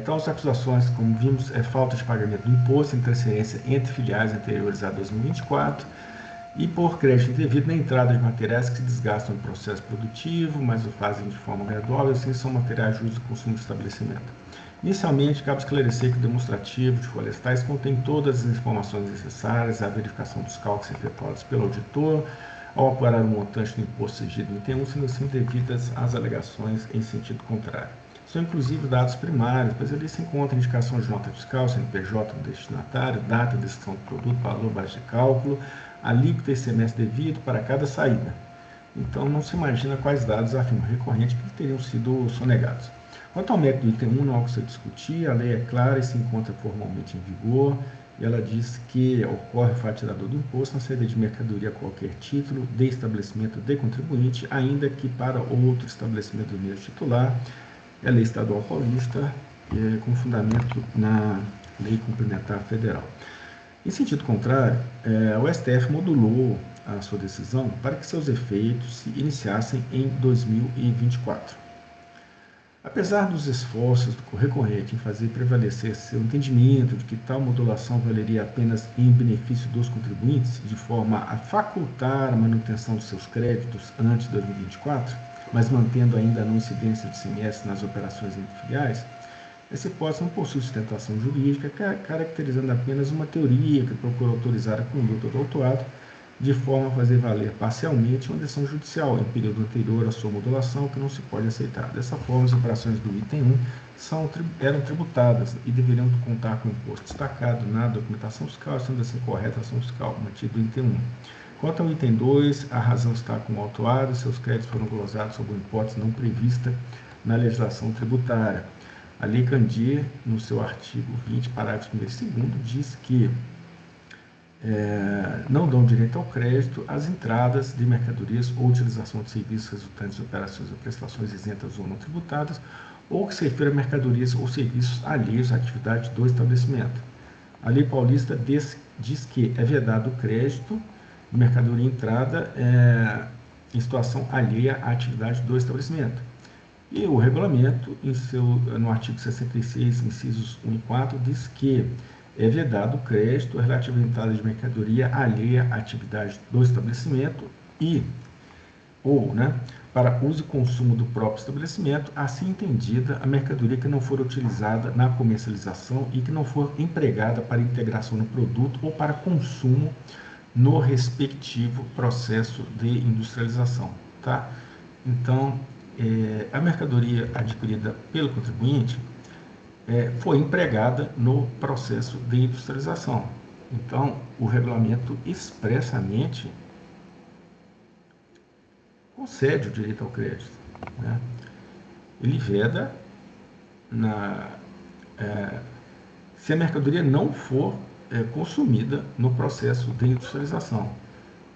Então, as acusações, como vimos, é falta de pagamento do imposto em transferência entre filiais anteriores a 2024 e por crédito indevido na entrada de materiais que se desgastam no processo produtivo, mas o fazem de forma gradual, e assim são materiais de uso e consumo do estabelecimento. Inicialmente, cabe esclarecer que o demonstrativo de florestais contém todas as informações necessárias à verificação dos cálculos efetuados pelo auditor, ao apurar o montante do imposto exigido no item 1, sendo assim devidas às alegações em sentido contrário. São inclusive dados primários, pois ali se encontra indicação de nota fiscal, CNPJ do destinatário, data de decisão do produto, valor, base de cálculo, alíquota e semestre devido para cada saída. Então, não se imagina quais dados afirma o recorrente que teriam sido sonegados. Quanto ao método do item 1, não há o que se discutir, a lei é clara e se encontra formalmente em vigor, e ela diz que ocorre o fato tirador do imposto na saída de mercadoria a qualquer título de estabelecimento de contribuinte, ainda que para outro estabelecimento do mesmo titular, é a lei estadual paulista, com fundamento na lei complementar federal. Em sentido contrário, o STF modulou a sua decisão para que seus efeitos se iniciassem em 2024. Apesar dos esforços do recorrente em fazer prevalecer seu entendimento de que tal modulação valeria apenas em benefício dos contribuintes, de forma a facultar a manutenção dos seus créditos antes de 2024, mas mantendo ainda a não incidência de ICMS nas operações entre filiais, essa hipótese não possui sustentação jurídica, caracterizando apenas uma teoria que procura autorizar a conduta do autuado, de forma a fazer valer parcialmente uma decisão judicial em período anterior à sua modulação, que não se pode aceitar. Dessa forma, as operações do item 1 eram tributadas e deveriam contar com imposto destacado na documentação fiscal, sendo assim correta a ação fiscal, mantido o item 1. Quanto ao item 2, a razão está com o autuado e seus créditos foram glosados sob uma hipótese não prevista na legislação tributária. A Lei Candir, no seu artigo 20, parágrafo 1º e 2º, diz que não dão direito ao crédito as entradas de mercadorias ou utilização de serviços resultantes de operações ou prestações isentas ou não tributadas, ou que se refira a mercadorias ou serviços alheios à atividade do estabelecimento. A Lei Paulista diz que é vedado o crédito de mercadoria entrada em situação alheia à atividade do estabelecimento. E o regulamento, no artigo 66, incisos 1 e 4, diz que é vedado o crédito relativo à entrada de mercadoria alheia à atividade do estabelecimento para uso e consumo do próprio estabelecimento, assim entendida a mercadoria que não for utilizada na comercialização e que não for empregada para integração no produto ou para consumo no respectivo processo de industrialização. Tá? Então, a mercadoria adquirida pelo contribuinte foi empregada no processo de industrialização. Então, o regulamento expressamente concede o direito ao crédito. Né? Ele veda se a mercadoria não for consumida no processo de industrialização.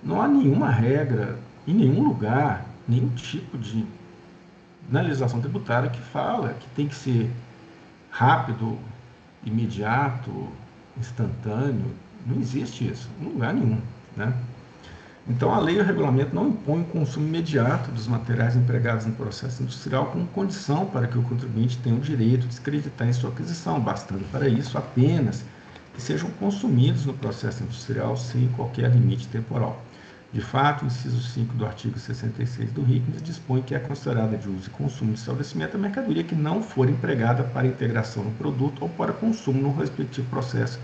Não há nenhuma regra, em nenhum lugar, nenhum tipo na legislação tributária que fala que tem que ser rápido, imediato, instantâneo. Não existe isso, em lugar nenhum. Né? Então, a lei e o regulamento não impõem o consumo imediato dos materiais empregados no processo industrial como condição para que o contribuinte tenha o direito de descreditar em sua aquisição, bastando para isso apenas que sejam consumidos no processo industrial sem qualquer limite temporal. De fato, o inciso 5 do artigo 66 do RICMES dispõe que é considerada de uso e consumo do estabelecimento a mercadoria que não for empregada para integração no produto ou para consumo no respectivo processo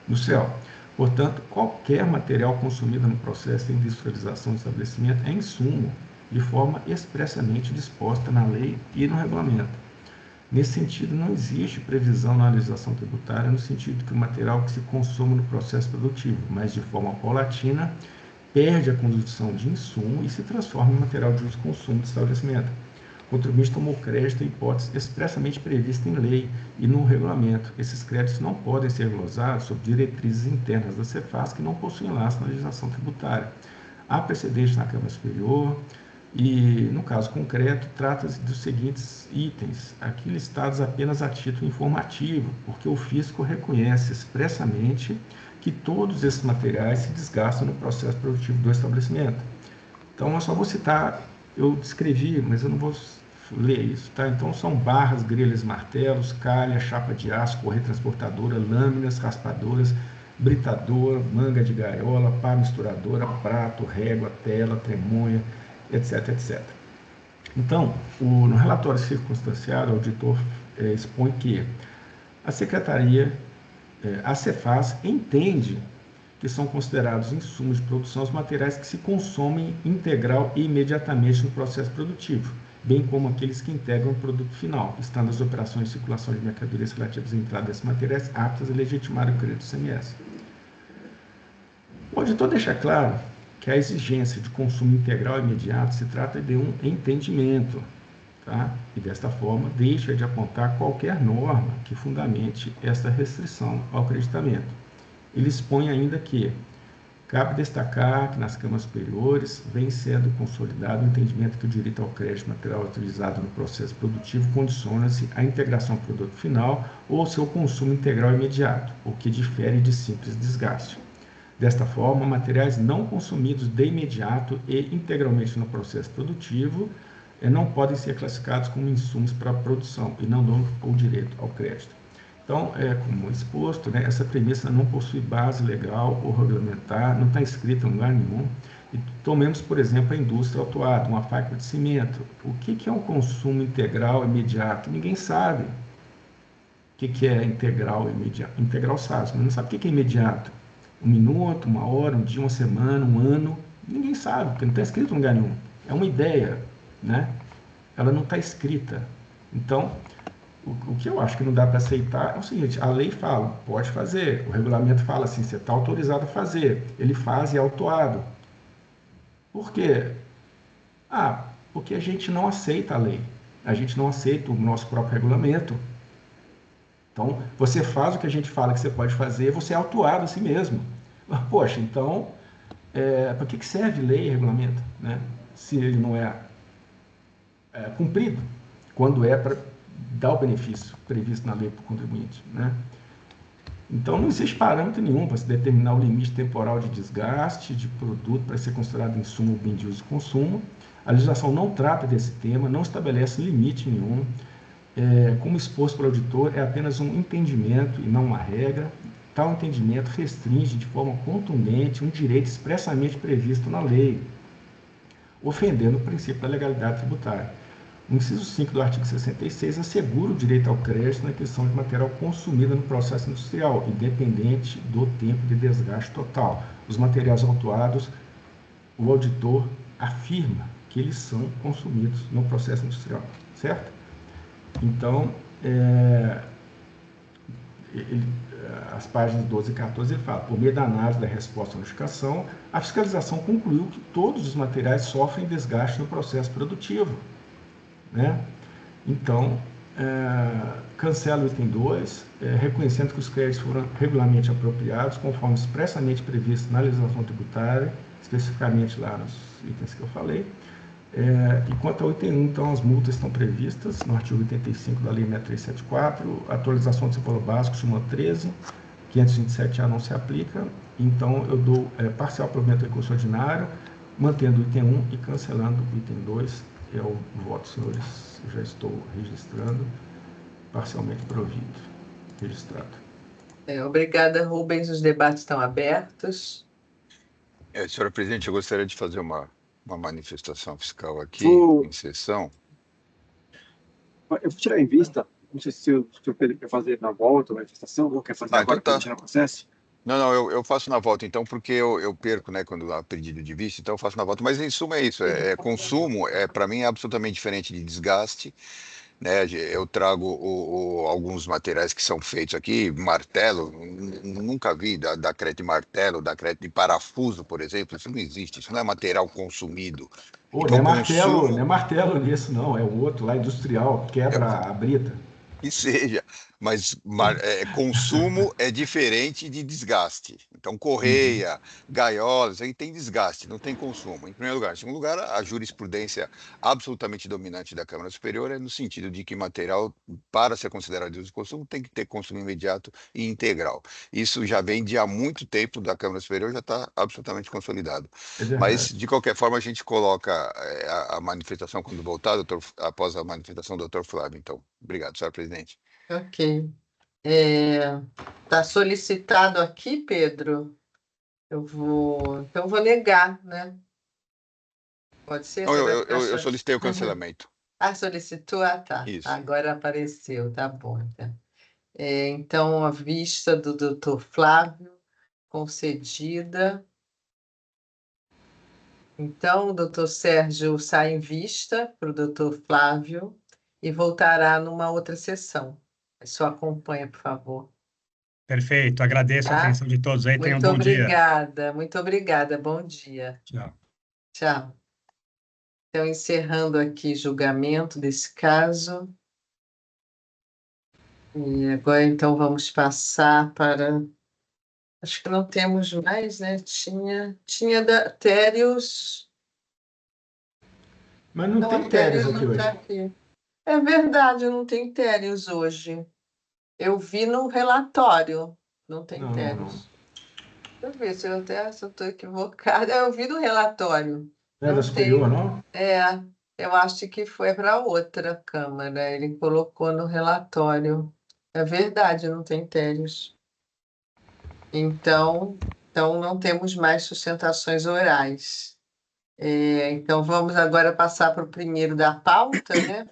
industrial. Portanto, qualquer material consumido no processo de industrialização do estabelecimento é insumo, de forma expressamente disposta na lei e no regulamento. Nesse sentido, não existe previsão na legislação tributária no sentido que o material que se consome no processo produtivo, mas de forma paulatina, perde a condição de insumo e se transforma em material de uso e consumo do estabelecimento. contribuinte tomou crédito em hipótese expressamente prevista em lei e no regulamento. Esses créditos não podem ser glosados sob diretrizes internas da Cefaz que não possuem laço na legislação tributária. Há precedente na Câmara Superior e, no caso concreto, trata-se dos seguintes itens, aqui listados apenas a título informativo, porque o fisco reconhece expressamente que todos esses materiais se desgastam no processo produtivo do estabelecimento. Então, eu só vou citar, eu descrevi, mas eu não vou ler isso, tá? Então, são barras, grelhas, martelos, calha, chapa de aço, correia transportadora, lâminas, raspadoras, britador, manga de gaiola, pá misturadora, prato, régua, tela, tremonha, etc, etc. Então, no relatório circunstanciado, o auditor expõe que a Secretaria, a Cefaz, entende que são considerados insumos de produção os materiais que se consomem integral e imediatamente no processo produtivo, bem como aqueles que integram o produto final, estando as operações de circulação de mercadorias relativas à entrada desses materiais aptas a legitimar o crédito CMS. O auditor deixa claro que a exigência de consumo integral e imediato se trata de um entendimento, tá? E desta forma deixa de apontar qualquer norma que fundamente esta restrição ao creditamento. Ele expõe ainda que cabe destacar que nas câmaras superiores vem sendo consolidado o entendimento que o direito ao crédito material utilizado no processo produtivo condiciona-se à integração do produto final ou ao seu consumo integral imediato, o que difere de simples desgaste. Desta forma, materiais não consumidos de imediato e integralmente no processo produtivo não podem ser classificados como insumos para a produção e não dão o direito ao crédito. Então, como exposto, né, essa premissa não possui base legal ou regulamentar, não está escrita em lugar nenhum. E tomemos, por exemplo, a indústria autuada, uma fábrica de cimento. O que é um consumo integral imediato? Ninguém sabe o que é integral imediato. Integral sabe, mas não sabe o que é imediato. 1 minuto, 1 hora, 1 dia, 1 semana, 1 ano. Ninguém sabe, porque não está escrito em lugar nenhum. É uma ideia, né? Ela não está escrita. Então, o que eu acho que não dá para aceitar é o seguinte, a lei fala, pode fazer, o regulamento fala assim, você está autorizado a fazer, ele faz e é autuado. Por quê? Porque a gente não aceita a lei, a gente não aceita o nosso próprio regulamento. Então, você faz o que a gente fala que você pode fazer, você é autuado a si mesmo. Poxa, então, para que serve lei e regulamento, né? Se ele não é cumprido, quando é para dar o benefício previsto na lei para o contribuinte, né? Então, não existe parâmetro nenhum para se determinar o limite temporal de desgaste de produto para ser considerado insumo ou bem de uso e consumo. A legislação não trata desse tema, não estabelece limite nenhum. Como exposto pelo auditor, é apenas um entendimento e não uma regra. Tal entendimento restringe de forma contundente um direito expressamente previsto na lei, ofendendo o princípio da legalidade tributária. O inciso 5 do artigo 66 assegura o direito ao crédito na aquisição de material consumido no processo industrial, independente do tempo de desgaste total. Os materiais autuados, o auditor afirma que eles são consumidos no processo industrial, certo? Então, as páginas 12 e 14, ele fala, por meio da análise da resposta à notificação, a fiscalização concluiu que todos os materiais sofrem desgaste no processo produtivo, né? Então, cancela o item 2, reconhecendo que os créditos foram regularmente apropriados, conforme expressamente previsto na legislação tributária, especificamente lá nos itens que eu falei. E quanto ao item 1, então, as multas estão previstas no artigo 85 da Lei 6374, a atualização do CPLO básico, súmula 13, 527A não se aplica, então eu dou parcial provimento do recurso ordinário, mantendo o item 1 e cancelando o item 2, é o voto, senhores, eu já estou registrando, parcialmente provido, registrado. Obrigada, Rubens, os debates estão abertos. Senhora Presidente, eu gostaria de fazer uma manifestação fiscal aqui, em sessão. Eu vou tirar em vista, não sei se o senhor Pedro quer fazer na volta a manifestação, ou quer fazer agora para tirar o processo. Não, eu faço na volta, então, porque eu perco, né, quando há pedido de vista, então eu faço na volta. Mas, em suma, é isso, consumo, para mim, é absolutamente diferente de desgaste, né? Eu trago alguns materiais que são feitos aqui, martelo, nunca vi da crédito de martelo, da crédito de parafuso, por exemplo, isso não existe, isso não é material consumido Então, não é martelo nisso, não. É o outro lá, industrial, quebra a brita. Que seja, mas consumo é diferente de desgaste. Então, correia, gaiolas, aí tem desgaste, não tem consumo, em primeiro lugar. Em segundo lugar, a jurisprudência absolutamente dominante da Câmara Superior é no sentido de que material, para ser considerado de uso e consumo, tem que ter consumo imediato e integral. Isso já vem de há muito tempo da Câmara Superior, já está absolutamente consolidado. Mas, de qualquer forma, a gente coloca a manifestação quando voltar, após a manifestação do doutor Flávio. Então, obrigado, senhor presidente. Ok. Está solicitado aqui, Pedro? Então, eu vou negar, né? Pode ser? Não, eu solicitei o cancelamento. Solicitou? Tá. Isso. Agora apareceu, tá bom. Então, então a vista do doutor Flávio concedida. Então, o doutor Sérgio sai em vista para o doutor Flávio e voltará numa outra sessão. Só acompanha, por favor. Perfeito, agradeço a atenção de todos aí. Tenham um bom dia. Muito obrigada. Bom dia. Tchau. Tchau. Então, encerrando aqui julgamento desse caso. E agora, então, vamos passar para... Acho que não temos mais, né? Tinha Térios... Mas não tem Térios aqui hoje. Aqui. É verdade, não tem Térios hoje. Eu vi no relatório. Não tem Térios. Deixa eu ver se eu estou equivocada. Eu vi no relatório. Não é da Superior, não? Eu acho que foi para outra Câmara. Ele colocou no relatório. É verdade, não tem Térios. Então não temos mais sustentações orais. Então, vamos agora passar para o primeiro da pauta, né?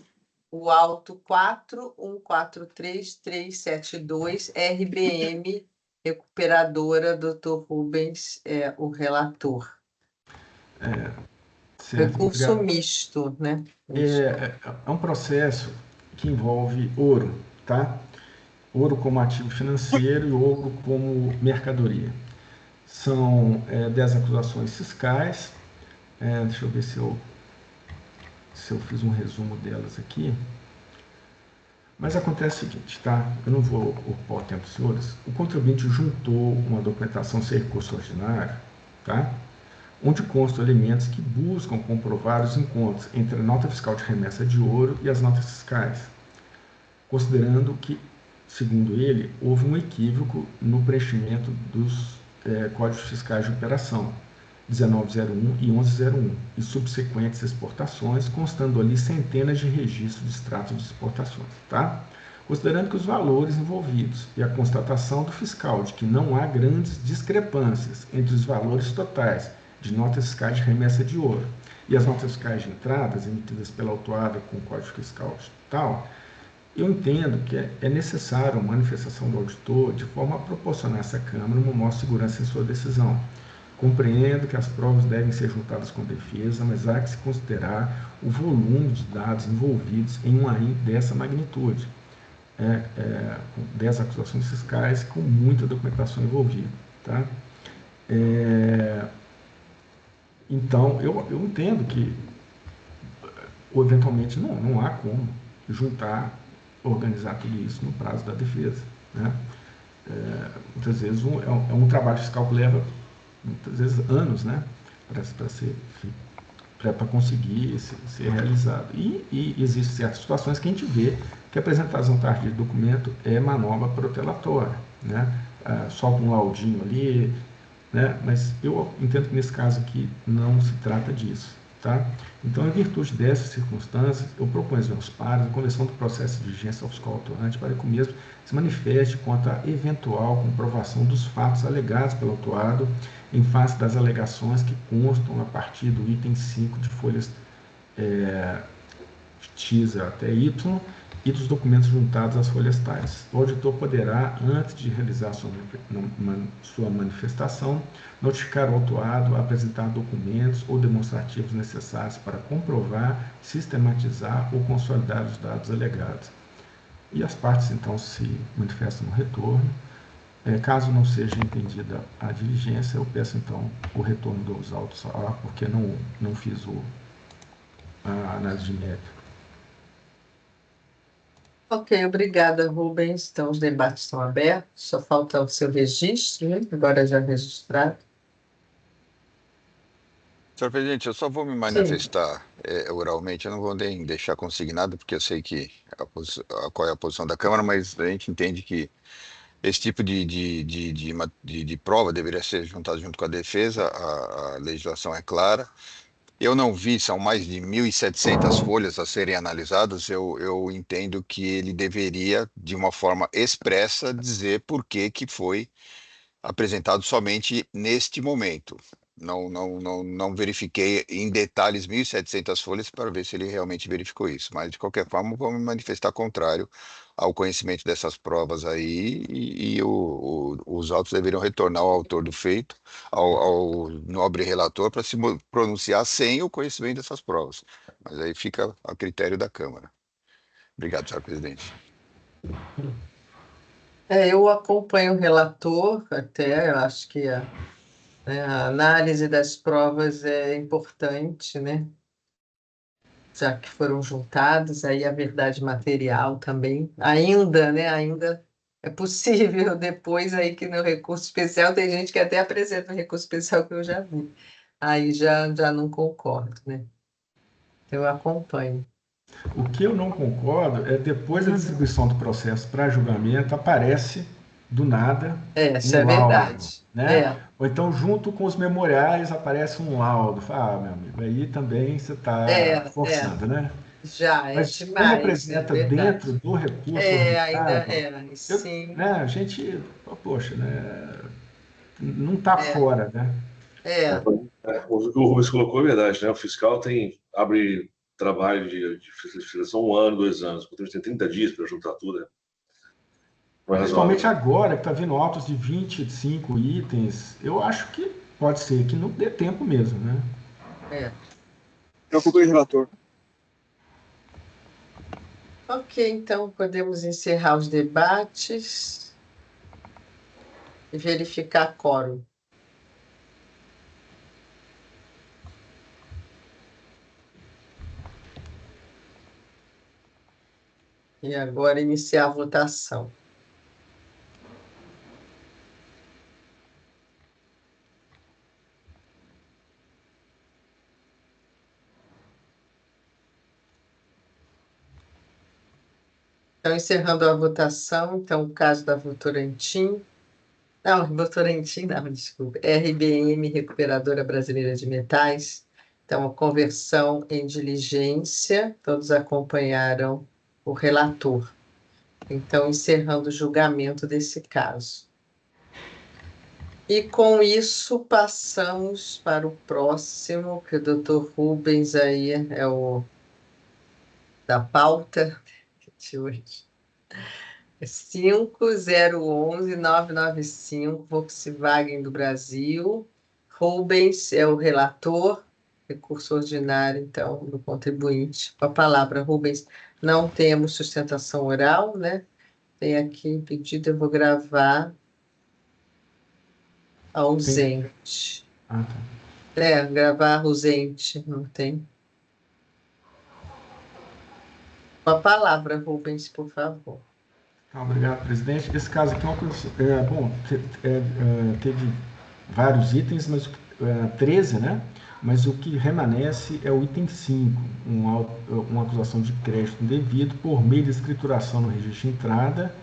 O auto 4143372, RBM, recuperadora, Dr. Rubens, o relator. Recurso misto, né? É um processo que envolve ouro, tá? Ouro como ativo financeiro e ouro como mercadoria. São 10 acusações fiscais. Deixa eu ver se eu fiz um resumo delas aqui. Mas acontece o seguinte, tá? Eu não vou ocupar o tempo dos senhores. O contribuinte juntou uma documentação sem recurso ordinário, tá? Onde constam elementos que buscam comprovar os encontros entre a nota fiscal de remessa de ouro e as notas fiscais, considerando que, segundo ele, houve um equívoco no preenchimento dos códigos fiscais de operação 1901 e 1101 e subsequentes exportações, constando ali centenas de registros de extratos de exportações, tá? Considerando que os valores envolvidos e a constatação do fiscal de que não há grandes discrepâncias entre os valores totais de notas fiscais de remessa de ouro e as notas fiscais de entradas emitidas pela autuada com código fiscal tal, eu entendo que é necessário uma manifestação do auditor de forma a proporcionar a essa Câmara uma maior segurança em sua decisão. Compreendo que as provas devem ser juntadas com defesa, mas há que se considerar o volume de dados envolvidos em um AIM dessa magnitude. Com 10 acusações fiscais, com muita documentação envolvida. Tá? Então, eu entendo que, eventualmente, não há como juntar, organizar tudo isso no prazo da defesa. Né? Muitas vezes é um trabalho fiscal que leva muitas vezes anos, né, para conseguir ser realizado. E existem certas situações que a gente vê que a apresentação tardia de documento é manobra protelatória, né? Solta um laudinho ali, né? Mas eu entendo que nesse caso aqui não se trata disso, tá? Então, em virtude dessas circunstâncias, eu proponho aos meus pares a conversão do processo de diligência ao fiscal autuante para que o mesmo se manifeste quanto à eventual comprovação dos fatos alegados pelo autuado em face das alegações que constam a partir do item 5 de folhas X até Y e dos documentos juntados às folhas tais. O auditor poderá, antes de realizar sua manifestação, notificar o autuado a apresentar documentos ou demonstrativos necessários para comprovar, sistematizar ou consolidar os dados alegados. E as partes, então, se manifestam no retorno. Caso não seja entendida a diligência, eu peço, então, o retorno dos autos, porque não fiz a análise de mérito. Ok, obrigada, Rubens. Então, os debates estão abertos, só falta o seu registro, né? Agora já registrado. Senhor presidente, eu só vou me manifestar oralmente, eu não vou nem deixar consignado, porque eu sei qual é a posição da Câmara, mas a gente entende que esse tipo de prova deveria ser juntado junto com a defesa, a legislação é clara. Eu não vi, são mais de 1.700 folhas a serem analisadas, eu entendo que ele deveria, de uma forma expressa, dizer por que foi apresentado somente neste momento. Não verifiquei em detalhes 1.700 folhas para ver se ele realmente verificou isso, mas de qualquer forma vou me manifestar contrário ao conhecimento dessas provas aí e os autos deveriam retornar ao autor do feito, ao nobre relator, para se pronunciar sem o conhecimento dessas provas. Mas aí fica a critério da Câmara. Obrigado, senhor presidente. Eu acompanho o relator, até eu acho que a análise das provas é importante, né? Já que foram juntados, aí a verdade material também, ainda, né? Ainda é possível depois aí que no recurso especial tem gente que até apresenta o recurso especial que eu já vi. Aí já não concordo, né? Eu acompanho. O que eu não concordo é depois da distribuição do processo para julgamento, aparece do nada Essa é laudo, verdade. né? Ou então, junto com os memoriais, aparece um laudo. Fala, meu amigo, aí também você está forçando, né? Já, Mas demais, como apresenta dentro do recurso ainda sim. Né, a gente, poxa, né, não está fora, né? O que o Rubens colocou é verdade, né? O fiscal abre trabalho de fiscalização 1 ano, 2 anos. O tem 30 dias para juntar tudo, né? Principalmente agora, que está vindo autos de 25 itens, eu acho que pode ser que não dê tempo mesmo, né? Eu acompanho o relator. Ok, então podemos encerrar os debates e verificar quórum. E agora iniciar a votação. Então, encerrando a votação, então, o caso da Votorantim. Não, Votorantim não, desculpa. RBM, Recuperadora Brasileira de Metais. Então, a conversão em diligência, todos acompanharam o relator. Então, encerrando o julgamento desse caso. E com isso, passamos para o próximo, que o Dr. Rubens aí é o da pauta de hoje. 5011995, Volkswagen do Brasil. Rubens é o relator, recurso ordinário, então, do contribuinte. Com a palavra, Rubens, não temos sustentação oral, né? Tem aqui pedido, eu vou gravar ausente. Tá. Gravar ausente, não tem. Com a palavra, Rubens, por favor. Obrigado, presidente. Esse caso aqui é uma coisa. Teve vários itens, mas 13, né? Mas o que remanesce é o item 5, uma acusação de crédito indevido por meio de escrituração no registro de entrada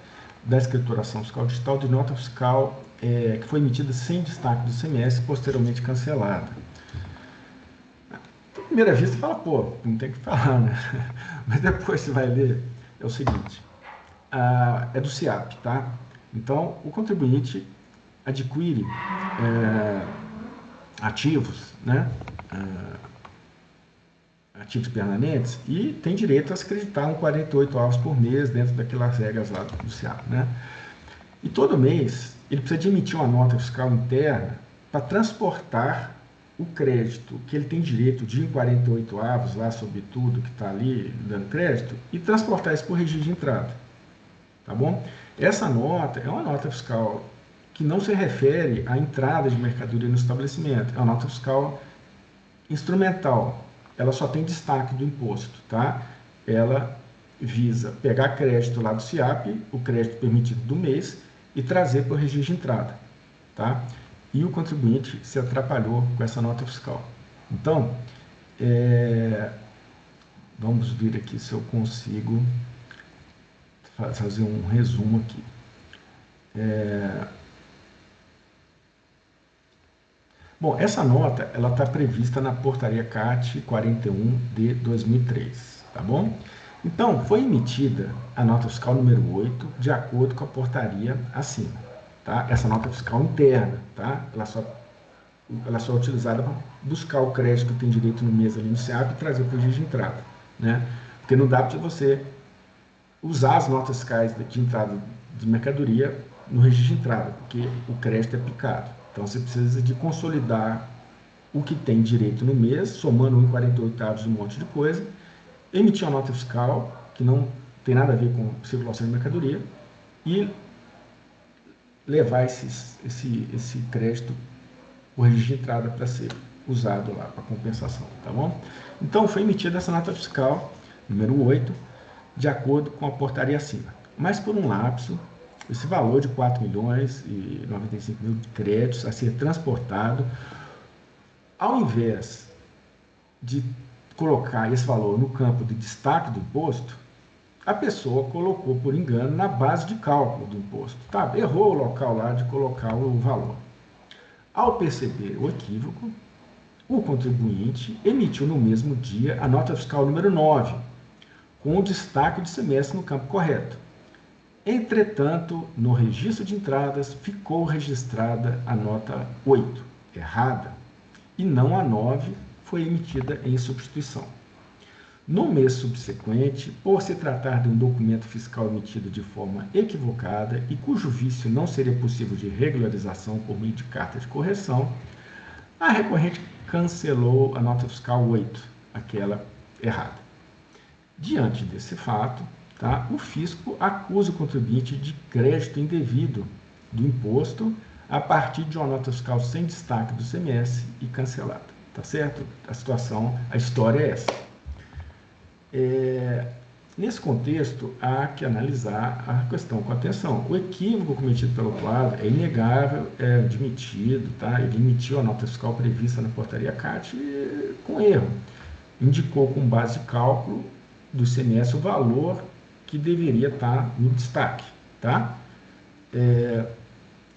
da escrituração fiscal digital de nota fiscal que foi emitida sem destaque do ICMS e posteriormente cancelada. À primeira vista, fala, pô, não tem o que falar, né? Mas depois você vai ler, é o seguinte, é do CIAP, tá? Então, o contribuinte adquire ativos, né? Ativos permanentes e tem direito a se acreditar um 48 avos por mês dentro daquelas regras lá do CIAP, né? E todo mês ele precisa de emitir uma nota fiscal interna para transportar o crédito que ele tem direito de 48 avos lá sobre tudo que está ali dando crédito e transportar isso para o registro de entrada, tá bom? Essa nota é uma nota fiscal que não se refere à entrada de mercadoria no estabelecimento, é uma nota fiscal instrumental. ela só tem destaque do imposto, tá? Ela visa pegar crédito lá do SIAP, o crédito permitido do mês, e trazer para o registro de entrada, tá? E o contribuinte se atrapalhou com essa nota fiscal. Então, vamos ver aqui se eu consigo fazer um resumo aqui. Bom, essa nota ela está prevista na portaria CAT 41 de 2003, tá bom? Então, foi emitida a nota fiscal número 8 de acordo com a portaria acima, tá? Essa nota fiscal interna, tá? Ela só é utilizada para buscar o crédito que tem direito no mês ali no SEAP e trazer para o registro de entrada, né? Porque não dá para você usar as notas fiscais de entrada de mercadoria no registro de entrada, porque o crédito é aplicado. Então, você precisa de consolidar o que tem direito no mês, somando 1,48 um monte de coisa, emitir uma nota fiscal, que não tem nada a ver com circulação de mercadoria, e levar esse crédito para o registro de entrada para ser usado lá para compensação, tá bom? Então, foi emitida essa nota fiscal, número 8, de acordo com a portaria acima. Mas, por um lapso, esse valor de 4.095.000 de créditos a ser transportado, ao invés de colocar esse valor no campo de destaque do imposto, a pessoa colocou por engano na base de cálculo do imposto. Tá, errou o local lá de colocar o valor. Ao perceber o equívoco, o contribuinte emitiu no mesmo dia a nota fiscal número 9, com o destaque de semestre no campo correto. Entretanto, no registro de entradas ficou registrada a nota 8, errada, e não a 9, foi emitida em substituição. No mês subsequente, por se tratar de um documento fiscal emitido de forma equivocada e cujo vício não seria possível de regularização por meio de carta de correção, a recorrente cancelou a nota fiscal 8, aquela errada. Diante desse fato, tá, o fisco acusa o contribuinte de crédito indevido do imposto a partir de uma nota fiscal sem destaque do semestre e cancelada. Tá certo? A história é essa. Nesse contexto, há que analisar a questão com atenção. O equívoco cometido pelo quadro é inegável, é admitido, tá? Ele emitiu a nota fiscal prevista na portaria CAT com erro. Indicou com base de cálculo do semestre o valor que deveria estar no destaque, tá?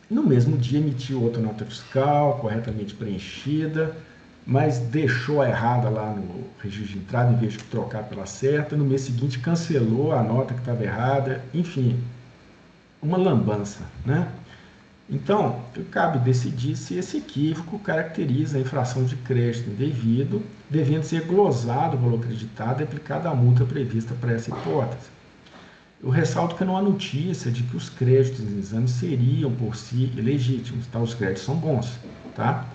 No mesmo dia emitiu outra nota fiscal, corretamente preenchida, mas deixou a errada lá no registro de entrada, em vez de trocar pela certa. No mês seguinte, cancelou a nota que estava errada. Enfim, uma lambança, né? Então, cabe decidir se esse equívoco caracteriza a infração de crédito indevido, devendo ser glosado o valor acreditado e aplicada a multa prevista para essa hipótese. Eu ressalto que não há notícia de que os créditos em exame seriam, por si, ilegítimos, tá? Os créditos são bons, tá?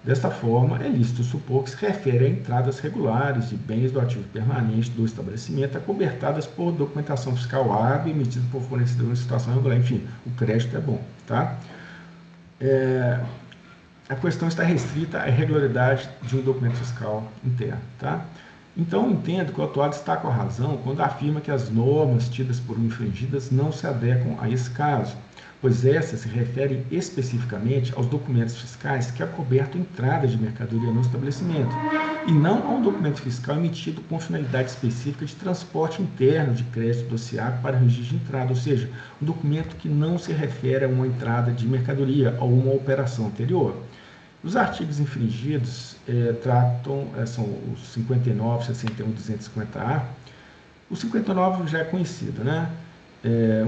Desta forma, é lícito supor que se refere a entradas regulares de bens do ativo permanente do estabelecimento acobertadas por documentação fiscal hábil emitida por fornecedor em situação regular. Enfim, o crédito é bom, tá? A questão está restrita à irregularidade de um documento fiscal interno, tá? Então, entendo que o autuado está com a razão quando afirma que as normas tidas por infringidas não se adequam a esse caso, pois essas se referem especificamente aos documentos fiscais que acobertam entrada de mercadoria no estabelecimento, e não a um documento fiscal emitido com finalidade específica de transporte interno de crédito do SIAP para registro de entrada, ou seja, um documento que não se refere a uma entrada de mercadoria ou uma operação anterior. Os artigos infringidos são os 59, 61 e 250A. O 59 já é conhecido, né?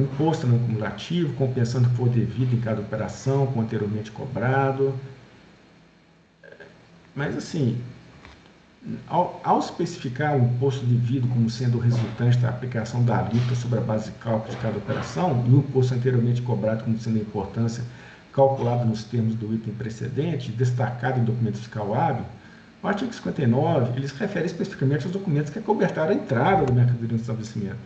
Imposto não cumulativo, compensando o que for devido em cada operação, como anteriormente cobrado. Mas, assim, ao especificar o imposto devido como sendo o resultante da aplicação da alíquota sobre a base de cálculo de cada operação, e o imposto anteriormente cobrado como sendo a importância calculada nos termos do item precedente, destacado em documento fiscal hábil, o artigo 59, ele se refere especificamente aos documentos que acobertaram a entrada do mercadoria no estabelecimento,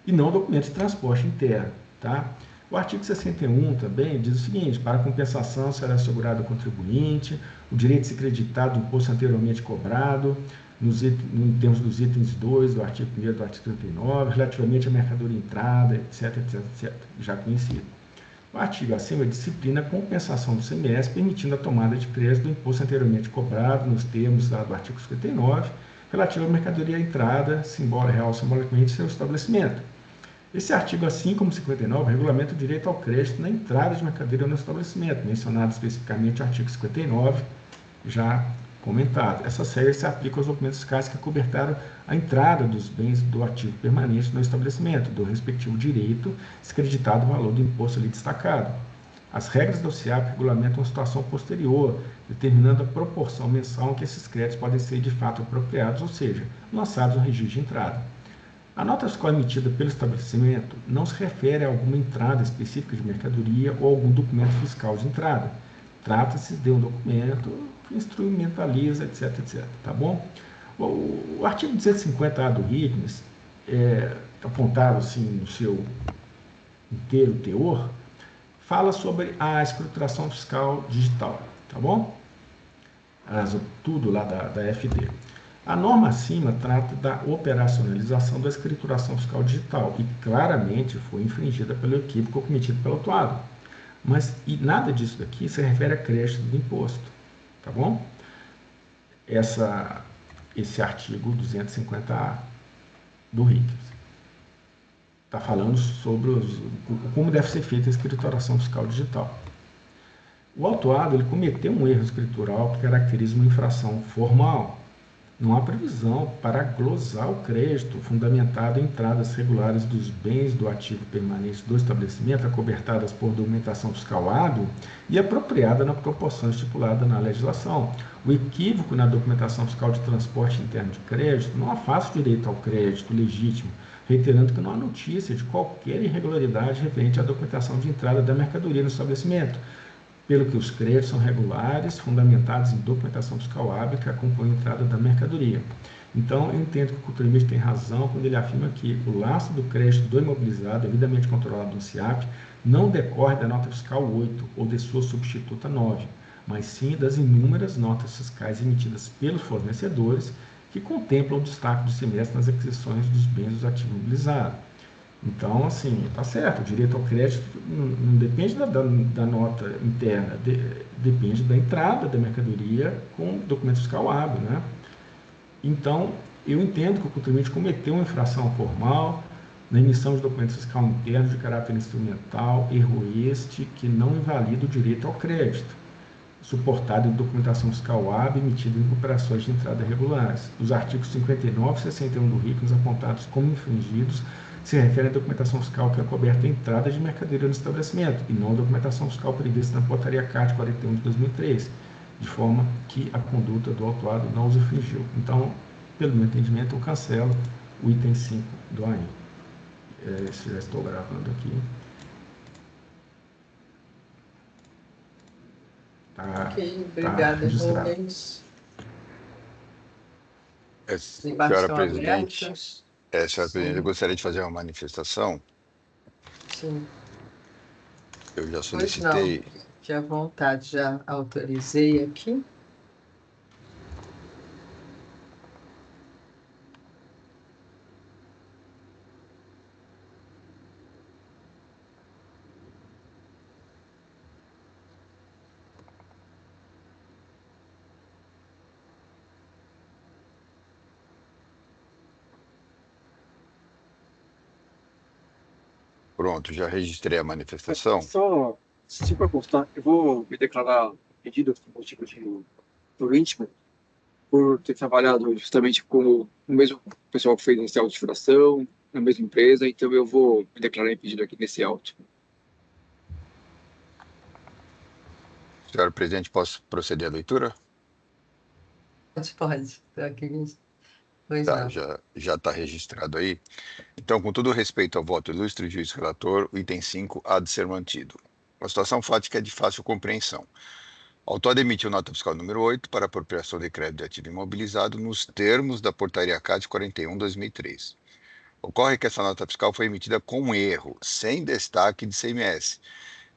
e não documentos de transporte interno, tá? O artigo 61 também diz o seguinte: para a compensação será assegurado ao contribuinte o direito de se creditar do imposto anteriormente cobrado, em termos dos itens 2 do artigo 1º do artigo 39, relativamente à mercadoria entrada, etc, etc, etc, já conhecido. O artigo acima disciplina a compensação do CMS, permitindo a tomada de crédito do imposto anteriormente cobrado nos termos do artigo 59, relativo à mercadoria entrada, real simbolicamente, em seu estabelecimento. Esse artigo, assim como 59, regulamenta o direito ao crédito na entrada de mercadoria no estabelecimento, mencionado especificamente o artigo 59, já comentado. Essas regras se aplicam aos documentos fiscais que acobertaram a entrada dos bens do ativo permanente no estabelecimento, do respectivo direito, descreditado o valor do imposto ali destacado. As regras do CIAP regulamentam a situação posterior, determinando a proporção mensal em que esses créditos podem ser de fato apropriados, ou seja, lançados no registro de entrada. A nota fiscal emitida pelo estabelecimento não se refere a alguma entrada específica de mercadoria ou algum documento fiscal de entrada. Trata-se de um documento que instrumentaliza, etc, etc. Tá bom? O artigo 250-A do RICMES, apontado assim no seu inteiro teor, fala sobre a escrituração fiscal digital. Tá bom? Tudo lá da FD. A norma acima trata da operacionalização da escrituração fiscal digital e claramente foi infringida pelo equívoco cometido pelo autuado. Mas nada disso daqui se refere a crédito do imposto, tá bom? Esse artigo 250-A do RICMES está falando sobre como deve ser feita a escrituração fiscal digital. O autuado ele cometeu um erro escritural que caracteriza uma infração formal. Não há previsão para glosar o crédito fundamentado em entradas regulares dos bens do ativo permanente do estabelecimento, acobertadas por documentação fiscal hábil e apropriada na proporção estipulada na legislação. O equívoco na documentação fiscal de transporte interno de crédito não afasta o direito ao crédito legítimo, reiterando que não há notícia de qualquer irregularidade referente à documentação de entrada da mercadoria no estabelecimento, pelo que os créditos são regulares, fundamentados em documentação fiscal hábil que acompanha a entrada da mercadoria. Então, eu entendo que o Cultura Limite tem razão quando ele afirma que o laço do crédito do imobilizado, devidamente controlado no CIAP, não decorre da nota fiscal 8 ou de sua substituta 9, mas sim das inúmeras notas fiscais emitidas pelos fornecedores que contemplam o destaque do semestre nas aquisições dos bens dos ativos imobilizados. Então, assim, tá certo, o direito ao crédito não depende da nota interna, depende da entrada da mercadoria com documento fiscal hábil, né? Então, eu entendo que o Cultura Limite cometeu uma infração formal na emissão de documento fiscal interno de caráter instrumental, erro este que não invalida o direito ao crédito, suportado em documentação fiscal hábil emitida em operações de entrada regulares. Os artigos 59 e 61 do RICMES apontados como infringidos se refere à documentação fiscal que é coberta a entrada de mercadoria no estabelecimento, e não à documentação fiscal prevista na portaria CAT 41 de 2003, de forma que a conduta do autuado não os infringiu. Então, pelo meu entendimento, eu cancelo o item 5 do AIN. Já estou gravando aqui. Ok, obrigada, Rubens. Senhora presidente, senhora presidente, eu gostaria de fazer uma manifestação. Sim. Eu já solicitei. Fique à vontade, já autorizei aqui. Pronto, já registrei a manifestação. Só para constar, eu vou me declarar pedido por motivo do íntimo, por ter trabalhado justamente com o mesmo pessoal que fez esse auto de infração, na mesma empresa, então eu vou me declarar impedido aqui nesse auto. Senhora presidente, posso proceder à leitura? Pode. Aqui. Tá, já está registrado aí. Então, com todo respeito ao voto ilustre juiz relator, o item 5 há de ser mantido. A situação fática é de fácil compreensão. O autuado emitiu nota fiscal número 8 para apropriação de crédito de ativo imobilizado nos termos da portaria CAT 41/2003. Ocorre que essa nota fiscal foi emitida com erro, sem destaque de CMS,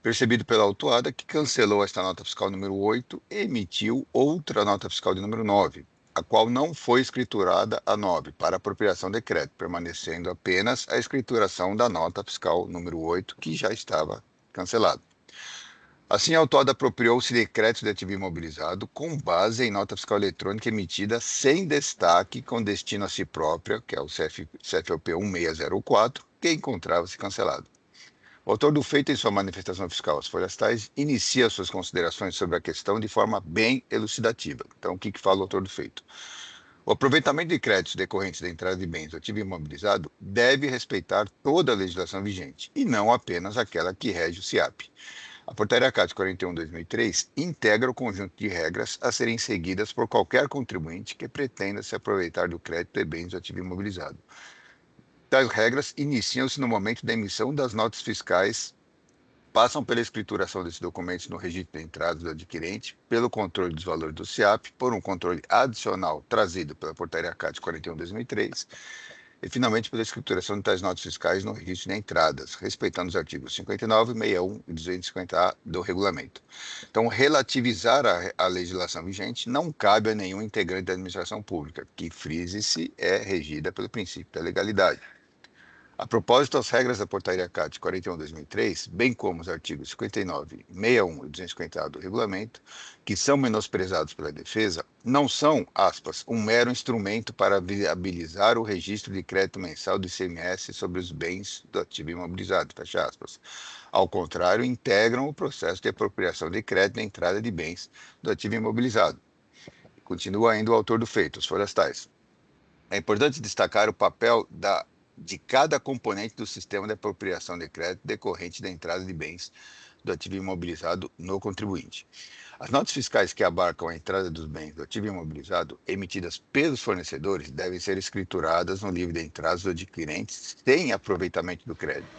percebido pela autuada que cancelou esta nota fiscal número 8 e emitiu outra nota fiscal de número 9, a qual não foi escriturada a NOB para apropriação de crédito, permanecendo apenas a escrituração da nota fiscal número 8, que já estava cancelada. Assim, a autuada apropriou-se de crédito de ativo imobilizado com base em nota fiscal eletrônica emitida sem destaque com destino a si própria, que é o CFOP 1604, que encontrava-se cancelado. O autor do feito, em sua manifestação fiscal às folhas tais, inicia suas considerações sobre a questão de forma bem elucidativa. Então, o que fala o autor do feito? O aproveitamento de créditos decorrentes da entrada de bens do ativo imobilizado deve respeitar toda a legislação vigente, e não apenas aquela que rege o CIAP. A Portaria CAT 41/2003 integra o conjunto de regras a serem seguidas por qualquer contribuinte que pretenda se aproveitar do crédito de bens do ativo imobilizado. Tais regras iniciam-se no momento da emissão das notas fiscais, passam pela escrituração desses documentos no registro de entradas do adquirente, pelo controle dos valores do CIAP, por um controle adicional trazido pela Portaria CAT 41/2003, e, finalmente, pela escrituração de tais notas fiscais no registro de entradas, respeitando os artigos 59, 61 e 250-A do regulamento. Então, relativizar a legislação vigente não cabe a nenhum integrante da administração pública, que, frise-se, é regida pelo princípio da legalidade. A propósito, as regras da Portaria CAT 41/2003, bem como os artigos 59, 61 e 250-A do regulamento, que são menosprezados pela defesa, não são, aspas, um mero instrumento para viabilizar o registro de crédito mensal do ICMS sobre os bens do ativo imobilizado, fecha aspas. Ao contrário, integram o processo de apropriação de crédito na entrada de bens do ativo imobilizado. Continua ainda o autor do feito, os folhas tais. É importante destacar o papel de cada componente do sistema de apropriação de crédito decorrente da entrada de bens do ativo imobilizado no contribuinte. As notas fiscais que abarcam a entrada dos bens do ativo imobilizado emitidas pelos fornecedores devem ser escrituradas no livro de entradas do adquirente sem aproveitamento do crédito.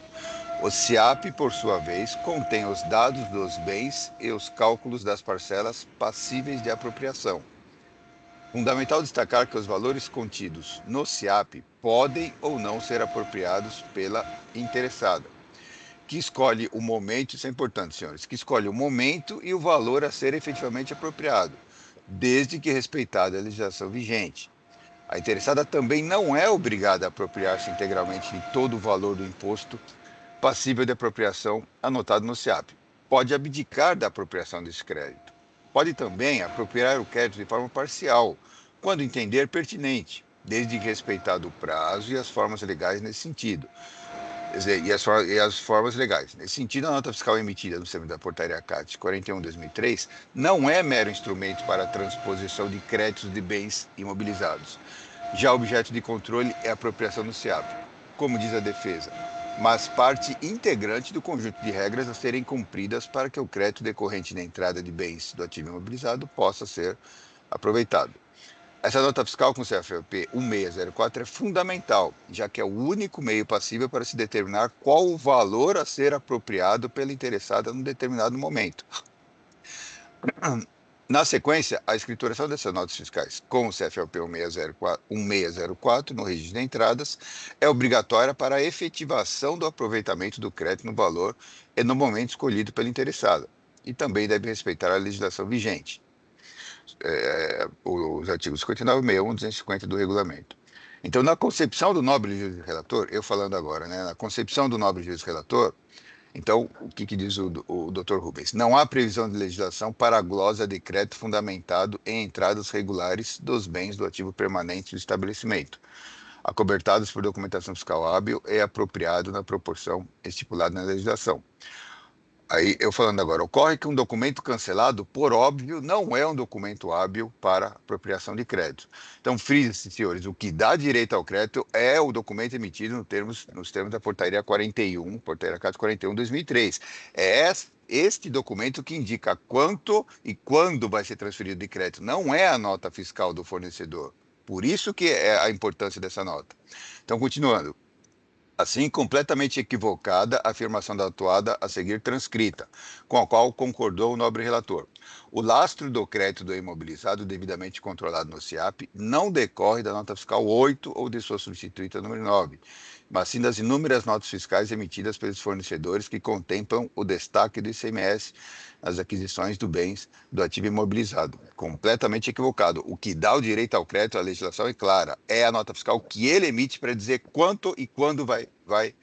O CIAP, por sua vez, contém os dados dos bens e os cálculos das parcelas passíveis de apropriação. Fundamental destacar que os valores contidos no CIAP podem ou não ser apropriados pela interessada, que escolhe o momento, isso é importante, senhores, que escolhe o momento e o valor a ser efetivamente apropriado, desde que respeitada a legislação vigente. A interessada também não é obrigada a apropriar-se integralmente de todo o valor do imposto passível de apropriação anotado no CIAP. Pode abdicar da apropriação desse crédito. Pode também apropriar o crédito de forma parcial, quando entender pertinente, desde que respeitado o prazo e as formas legais nesse sentido. Quer dizer, e as formas legais. Nesse sentido, a nota fiscal emitida no sistema da Portaria CAT 41/2003 não é mero instrumento para a transposição de créditos de bens imobilizados. Já o objeto de controle é a apropriação do CIAP, como diz a defesa, mas parte integrante do conjunto de regras a serem cumpridas para que o crédito decorrente da entrada de bens do ativo imobilizado possa ser aproveitado. Essa nota fiscal com o CFOP 1604 é fundamental, já que é o único meio passível para se determinar qual o valor a ser apropriado pela interessada num determinado momento. Na sequência, a escrituração dessas notas fiscais com o CFOP 1604 no registro de entradas é obrigatória para a efetivação do aproveitamento do crédito no valor e no momento escolhido pela interessada, e também deve respeitar a legislação vigente, os artigos 59, 61 e 250 do regulamento. Então, na concepção do nobre juiz relator, eu falando agora, né, na concepção do nobre juiz relator, então, o que diz o Dr. Rubens? Não há previsão de legislação para a glosa de crédito fundamentado em entradas regulares dos bens do ativo permanente do estabelecimento, acobertados por documentação fiscal hábil e apropriado na proporção estipulada na legislação. Aí, eu falando agora, ocorre que um documento cancelado, por óbvio, não é um documento hábil para apropriação de crédito. Então, frise-se, senhores, o que dá direito ao crédito é o documento emitido nos termos da Portaria 41, Portaria CAT 41/2003. É este documento que indica quanto e quando vai ser transferido de crédito, não é a nota fiscal do fornecedor. Por isso que é a importância dessa nota. Então, continuando. Assim, completamente equivocada a afirmação da autuada a seguir transcrita, com a qual concordou o nobre relator. O lastro do crédito do imobilizado devidamente controlado no SIAP não decorre da nota fiscal 8 ou de sua substituta número 9, mas sim das inúmeras notas fiscais emitidas pelos fornecedores que contemplam o destaque do ICMS nas aquisições do bens do ativo imobilizado. Completamente equivocado. O que dá o direito ao crédito, a legislação é clara, é a nota fiscal que ele emite para dizer quanto e quando vai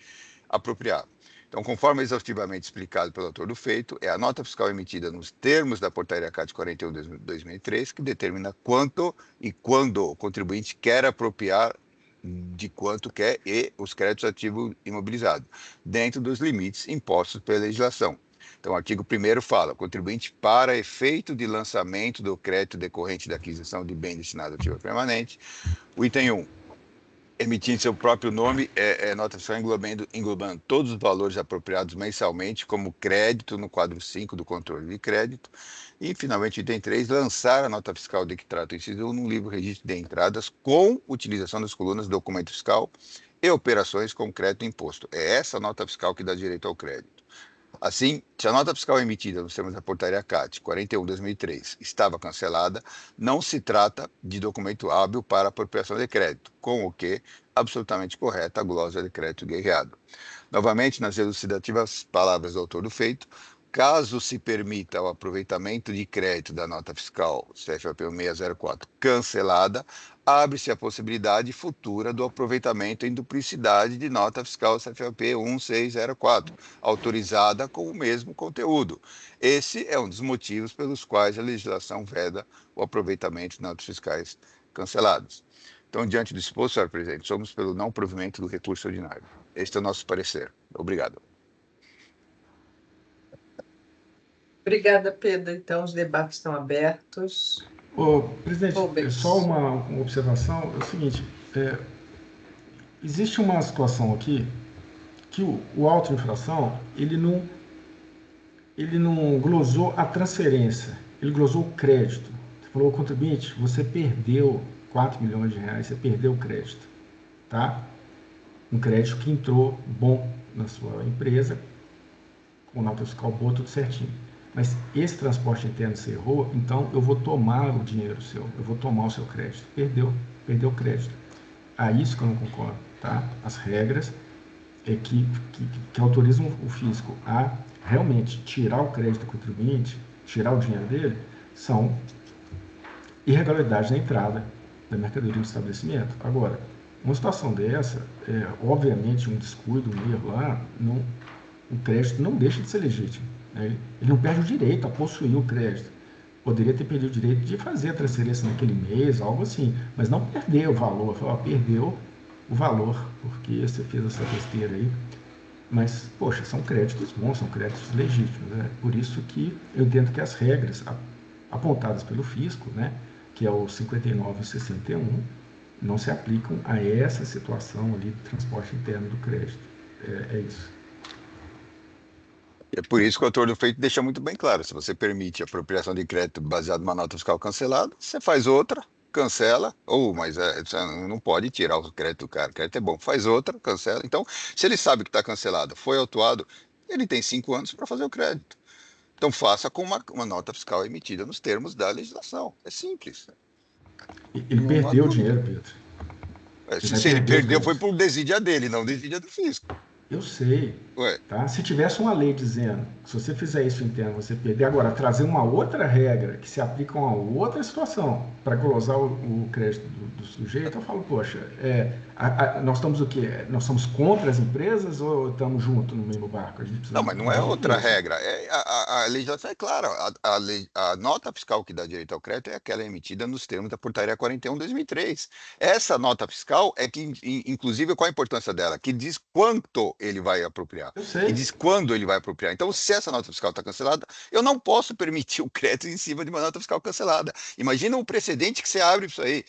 apropriar. Então, conforme exaustivamente explicado pelo autor do feito, é a nota fiscal emitida nos termos da Portaria CAT 41 de 2003 que determina quanto e quando o contribuinte quer apropriar de quanto quer e os créditos ativos imobilizados, dentro dos limites impostos pela legislação. Então, o artigo 1º fala, contribuinte para efeito de lançamento do crédito decorrente da aquisição de bem destinado ao ativo permanente. O item 1, emitindo seu próprio nome, nota fiscal englobando todos os valores apropriados mensalmente como crédito no quadro 5 do controle de crédito. E, finalmente, item 3, lançar a nota fiscal de que trata o inciso 1 num livro registro de entradas com utilização das colunas documento fiscal e operações com crédito imposto. É essa nota fiscal que dá direito ao crédito. Assim, se a nota fiscal emitida nos termos da Portaria CAT 41 de 2003 estava cancelada, não se trata de documento hábil para apropriação de crédito, com o que absolutamente correta a glosa de crédito guerreado. Novamente, nas elucidativas palavras do autor do feito, caso se permita o aproveitamento de crédito da nota fiscal CFAP 1604 cancelada, abre-se a possibilidade futura do aproveitamento em duplicidade de nota fiscal CFAP 1604, autorizada com o mesmo conteúdo. Esse é um dos motivos pelos quais a legislação veda o aproveitamento de notas fiscais canceladas. Então, diante do exposto, senhor presidente, somos pelo não provimento do recurso ordinário. Este é o nosso parecer. Obrigado. Obrigada, Pedro. Então, os debates estão abertos. Presidente, só uma observação. É o seguinte, existe uma situação aqui que o auto-infração, ele não glosou a transferência, ele glosou o crédito. Você falou, contribuinte, você perdeu 4 milhões de reais, você perdeu o crédito, tá? Um crédito que entrou bom na sua empresa, com nota fiscal boa, tudo certinho. Mas esse transporte interno você errou, então eu vou tomar o dinheiro seu, eu vou tomar o seu crédito. Perdeu o crédito. A isso que eu não concordo, tá? As regras que autorizam o fisco a realmente tirar o crédito do contribuinte, tirar o dinheiro dele, são irregularidades na entrada da mercadoria do estabelecimento. Agora, uma situação dessa, obviamente um descuido, um erro lá, o crédito não deixa de ser legítimo. Ele não perde o direito a possuir o crédito. Poderia ter perdido o direito de fazer a transferência naquele mês, algo assim, mas não perder o valor. Perdeu o valor, porque você fez essa besteira aí. Mas, poxa, são créditos bons, são créditos legítimos. Né? Por isso que eu entendo que as regras apontadas pelo fisco, né, que é o 59 e 61, não se aplicam a essa situação ali do transporte interno do crédito. É isso. É por isso que o autor do feito deixa muito bem claro, se você permite a apropriação de crédito baseado numa nota fiscal cancelada, você faz outra, cancela, mas você não pode tirar o crédito do cara, o crédito é bom, faz outra, cancela. Então, se ele sabe que está cancelado, foi autuado, ele tem 5 anos para fazer o crédito. Então, faça com uma nota fiscal emitida nos termos da legislação. É simples. Ele perdeu o dinheiro, Pedro. Se ele perdeu, foi por desídia dele, não desídia do fisco. Eu sei. Tá? Se tivesse uma lei dizendo que se você fizer isso interno, você perder. Agora, trazer uma outra regra que se aplica a uma outra situação para glosar o crédito do sujeito, eu falo, poxa, nós estamos o quê? Nós somos contra as empresas ou estamos juntos no mesmo barco? Não, mas não é outra regra. A legislação é clara. A nota fiscal que dá direito ao crédito é aquela emitida nos termos da Portaria 41 de 2003. Essa nota fiscal é que, inclusive, qual a importância dela? Que diz quanto ele vai apropriar. E diz quando ele vai apropriar. Então, se essa nota fiscal está cancelada, eu não posso permitir o crédito em cima de uma nota fiscal cancelada. Imagina um precedente que você abre isso aí.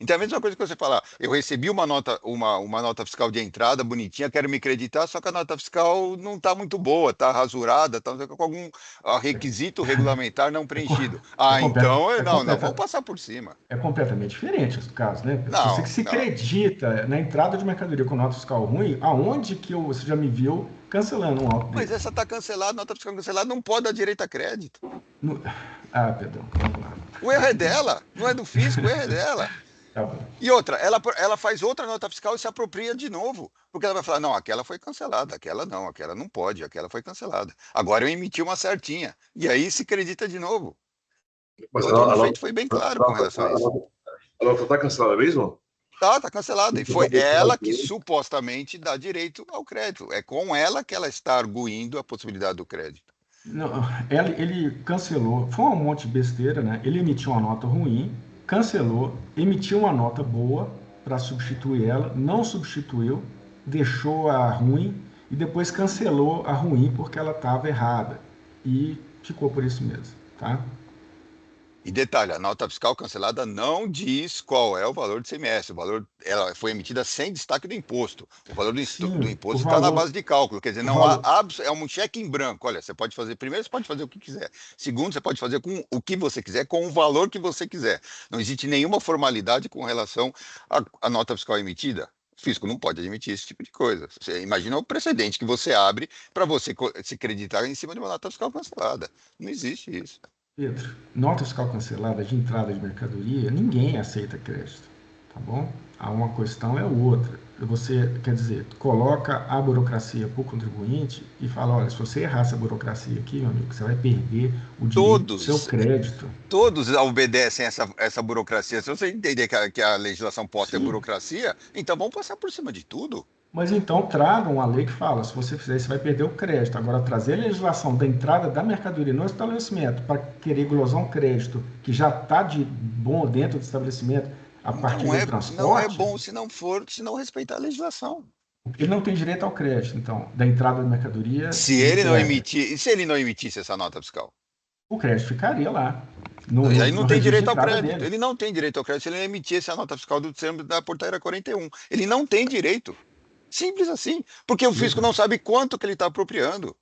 Então, é a mesma coisa que você falar, eu recebi uma nota fiscal de entrada bonitinha, quero me creditar, só que a nota fiscal não está muito boa, está rasurada, está com algum requisito regulamentar não preenchido. Vamos passar por cima. É completamente diferente esse caso, né? Você que se acredita na entrada de mercadoria com nota fiscal ruim, aonde que você já me viu cancelando um auto? Mas essa está cancelada, nota fiscal cancelada, não pode dar direito a crédito. Perdão, vamos lá. O erro é dela, não é do fisco, o erro é dela. Tá bom. E outra, ela faz outra nota fiscal e se apropria de novo, porque ela vai falar, não, aquela foi cancelada, aquela não pode, aquela foi cancelada. Agora eu emiti uma certinha, e aí se acredita de novo. Mas o doutor Feito foi bem claro com relação a isso. A nota está cancelada mesmo? Tá cancelada. E foi ela que supostamente dá direito ao crédito. É com ela que ela está arguindo a possibilidade do crédito. Não, ele cancelou, foi um monte de besteira, né? Ele emitiu uma nota ruim, cancelou, emitiu uma nota boa para substituir ela, não substituiu, deixou a ruim e depois cancelou a ruim porque ela estava errada. E ficou por isso mesmo, tá? E detalhe, a nota fiscal cancelada não diz qual é o valor do ICMS. Ela foi emitida sem destaque do imposto. O valor do imposto está na base de cálculo. Quer dizer, é um cheque em branco. Olha, você pode fazer, primeiro, você pode fazer o que quiser. Segundo, você pode fazer com o que você quiser, com o valor que você quiser. Não existe nenhuma formalidade com relação à nota fiscal emitida. O fisco não pode admitir esse tipo de coisa. Você imagina o precedente que você abre para você se acreditar em cima de uma nota fiscal cancelada. Não existe isso. Pedro, nota fiscal cancelada de entrada de mercadoria, ninguém aceita crédito, tá bom? Uma questão é outra. Você, quer dizer, coloca a burocracia para o contribuinte e fala, olha, se você errar essa burocracia aqui, meu amigo, você vai perder o direito do seu crédito. Todos obedecem essa burocracia. Se você entender que a legislação posta é burocracia, então vamos passar por cima de tudo. Mas então tragam uma lei que fala, se você fizer isso, você vai perder o crédito. Agora, trazer a legislação da entrada da mercadoria no estabelecimento para querer glosar um crédito que já está de bom dentro do estabelecimento a partir do transporte... Não é bom se não respeitar a legislação. Ele não tem direito ao crédito, então, da entrada da mercadoria... Se ele não emitisse essa nota fiscal? O crédito ficaria lá. E aí não tem direito ao crédito. Dele. Ele não tem direito ao crédito se ele não emitisse a nota fiscal da portaria 41. Ele não tem direito. Simples assim, porque o fisco não sabe quanto que ele está apropriando.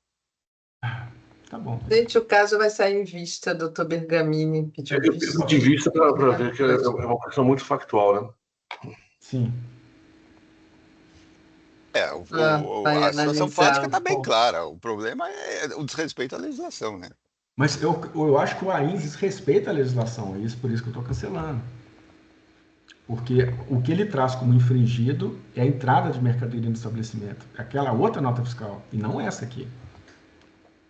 Tá bom. Gente, o caso vai sair em vista, doutor Bergamini. Eu pedi de vista para ver que é uma questão muito factual, né? Sim. A situação fática está bem clara. O problema é o desrespeito à legislação, né? Mas eu acho que o AINS desrespeita a legislação, por isso que eu estou cancelando. Porque o que ele traz como infringido é a entrada de mercadoria no estabelecimento. Aquela outra nota fiscal, e não essa aqui.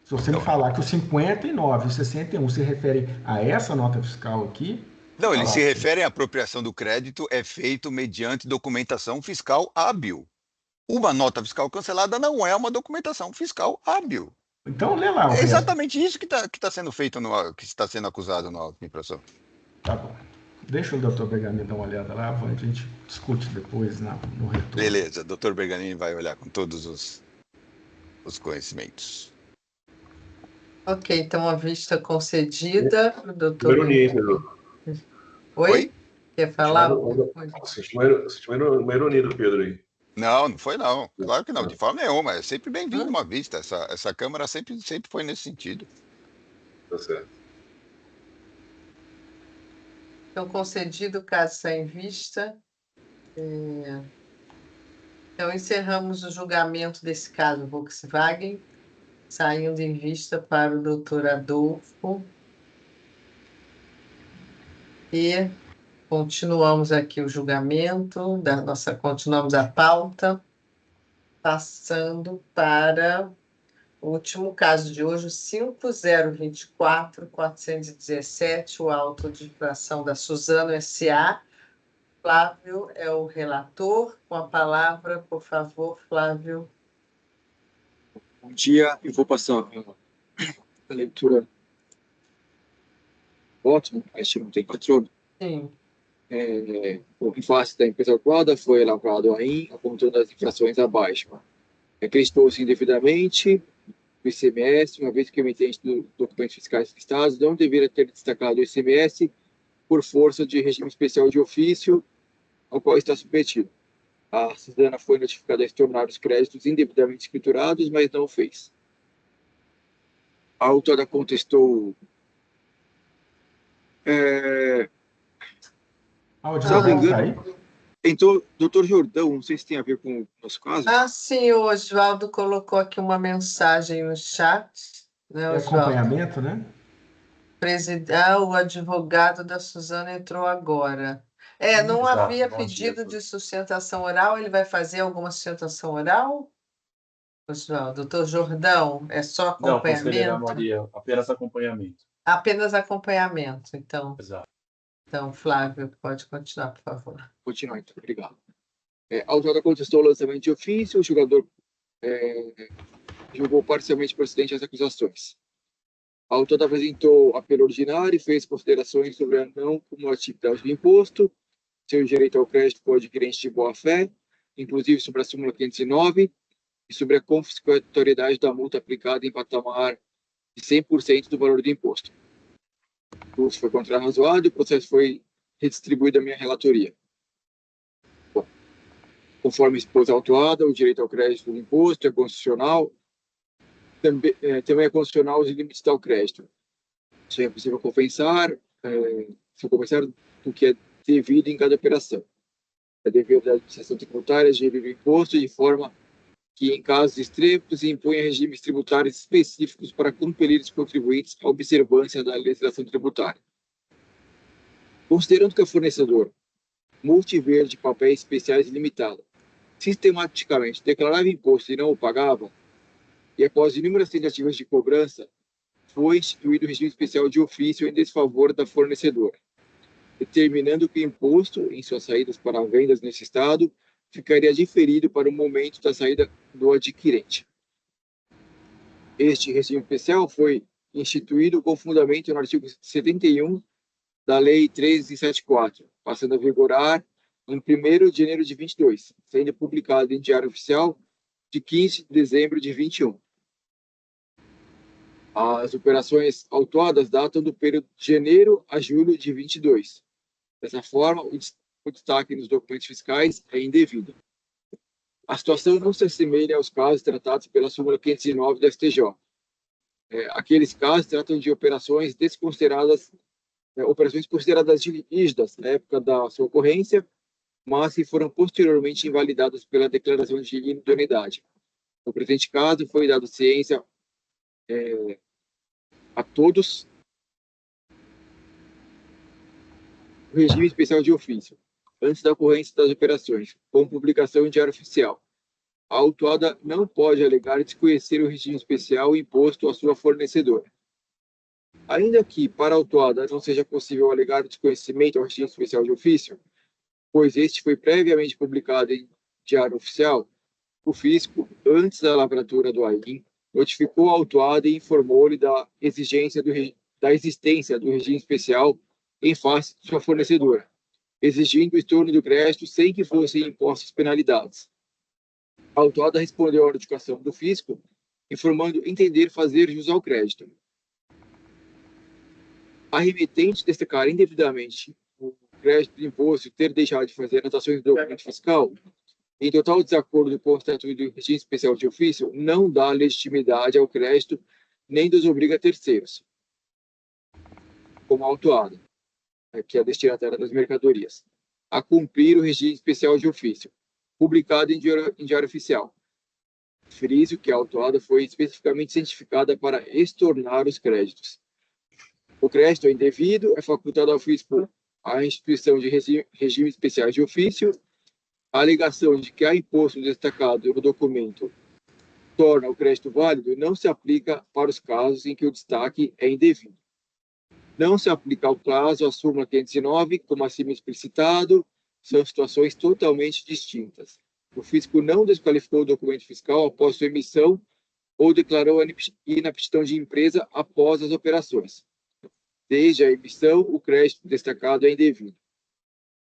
Se você me falar que o 59 e o 61 se referem a essa nota fiscal aqui... Não, eles se referem à apropriação do crédito é feito mediante documentação fiscal hábil. Uma nota fiscal cancelada não é uma documentação fiscal hábil. Então, lê lá. É exatamente isso que está sendo feito, que está sendo acusado no auto de infração. Tá bom. Deixa o doutor Bergamini dar uma olhada lá, a gente discute depois no retorno. Beleza, o doutor Bergamini vai olhar com todos os conhecimentos. Ok, então a vista concedida para o doutor... Oi? Quer falar? Sentiu uma ironia do Pedro aí. Não foi não. Claro que não, de forma nenhuma. É sempre bem-vindo uma vista. Essa Câmara sempre foi nesse sentido. Tá certo. Então, concedido o caso está em vista. Então, encerramos o julgamento desse caso Volkswagen, saindo em vista para o doutor Adolfo. E continuamos aqui o julgamento, continuamos a pauta, passando para o último caso de hoje, o 5024-417, o auto de infração da Suzano S.A. Flávio é o relator. Com a palavra, por favor, Flávio. Bom dia, eu vou passar a leitura. Ótimo, a gente não tem patrono. Sim. O impasse da empresa ocupada foi elaborado aí, apontando as infrações abaixo. Acreditou-se indevidamente o ICMS, uma vez que o emitente dos documentos fiscais listados não deveria ter destacado o ICMS por força de regime especial de ofício ao qual está submetido. A Suzano foi notificada a tornar os créditos indevidamente escriturados, mas não o fez. A autora contestou... Salvo engano, entrou doutor Jordão, não sei se tem a ver com o nosso caso. Sim, o Oswaldo colocou aqui uma mensagem no chat. Né, Oswaldo? Acompanhamento, né? O advogado da Suzana entrou agora. Não havia pedido de sustentação oral, ele vai fazer alguma sustentação oral? Pessoal, doutor Jordão, é só acompanhamento? Não, conselheira Maria, apenas acompanhamento. Apenas acompanhamento, então. Exato. Então, Flávio, pode continuar, por favor. Continuar, então. Obrigado. A autora contestou o lançamento de ofício, o julgador julgou parcialmente procedente as acusações. A autora apresentou apelo ordinário e fez considerações sobre a não cumulatividade do imposto, seu direito ao crédito por adquirente de boa-fé, inclusive sobre a súmula 509, e sobre a confiscatoriedade da multa aplicada em patamar de 100% do valor do imposto. O curso foi contrarrazoado e o processo foi redistribuído à minha relatoria. Bom, conforme expôs a autuada, o direito ao crédito do imposto é constitucional, também é constitucional os limites ao crédito. Isso é possível compensar, do que é devido em cada operação. É dever da administração tributária gerir o imposto de forma que, em casos extremos, imponha regimes tributários específicos para compelir os contribuintes à observância da legislação tributária. Considerando que o fornecedor, multiverde de papéis especiais ilimitada, sistematicamente declarava imposto e não o pagava, e após inúmeras tentativas de cobrança, foi instituído o regime especial de ofício em desfavor da fornecedora, determinando que o imposto, em suas saídas para vendas nesse estado, ficaria diferido para o momento da saída do adquirente. Este regime especial foi instituído com fundamento no artigo 71 da Lei 1374, passando a vigorar em 1º de janeiro de 22, sendo publicado em Diário Oficial de 15 de dezembro de 21. As operações autuadas datam do período de janeiro a julho de 22. Dessa forma, o destaque nos documentos fiscais é indevido. A situação não se assemelha aos casos tratados pela súmula 509 da STJ. Aqueles casos tratam de operações desconsideradas, operações consideradas rígidas na época da sua ocorrência, mas que foram posteriormente invalidadas pela declaração de idoneidade. No presente caso, foi dado ciência a todos o regime especial de ofício, antes da ocorrência das operações, com publicação em Diário Oficial. A autuada não pode alegar desconhecer o regime especial imposto à sua fornecedora. Ainda que, para a autuada, não seja possível alegar desconhecimento ao regime especial de ofício, pois este foi previamente publicado em Diário Oficial, o fisco, antes da lavratura do AIM, notificou a autuada e informou-lhe da existência do regime especial em face de sua fornecedora, exigindo o estorno do crédito sem que fossem impostas penalidades. A autuada respondeu à notificação do fisco, informando entender fazer jus ao crédito. A remetente destacar indevidamente o crédito de imposto e ter deixado de fazer anotações do documento fiscal, em total desacordo com o Estatuto do Regime Especial de Ofício, não dá legitimidade ao crédito nem dos obriga a terceiros, como a autuada, que é a destinatária das mercadorias, a cumprir o regime especial de ofício, publicado em Diário Oficial. Friso que a autuada foi especificamente cientificada para estornar os créditos. O crédito é indevido, é facultado ao fisco a instituição de regime especiais de ofício. A alegação de que há imposto destacado no documento torna o crédito válido não se aplica para os casos em que o destaque é indevido. Não se aplica ao prazo a súmula 509, como acima explicitado, são situações totalmente distintas. O fisco não desqualificou o documento fiscal após sua emissão ou declarou a inaptidão de empresa após as operações. Desde a emissão, o crédito destacado é indevido.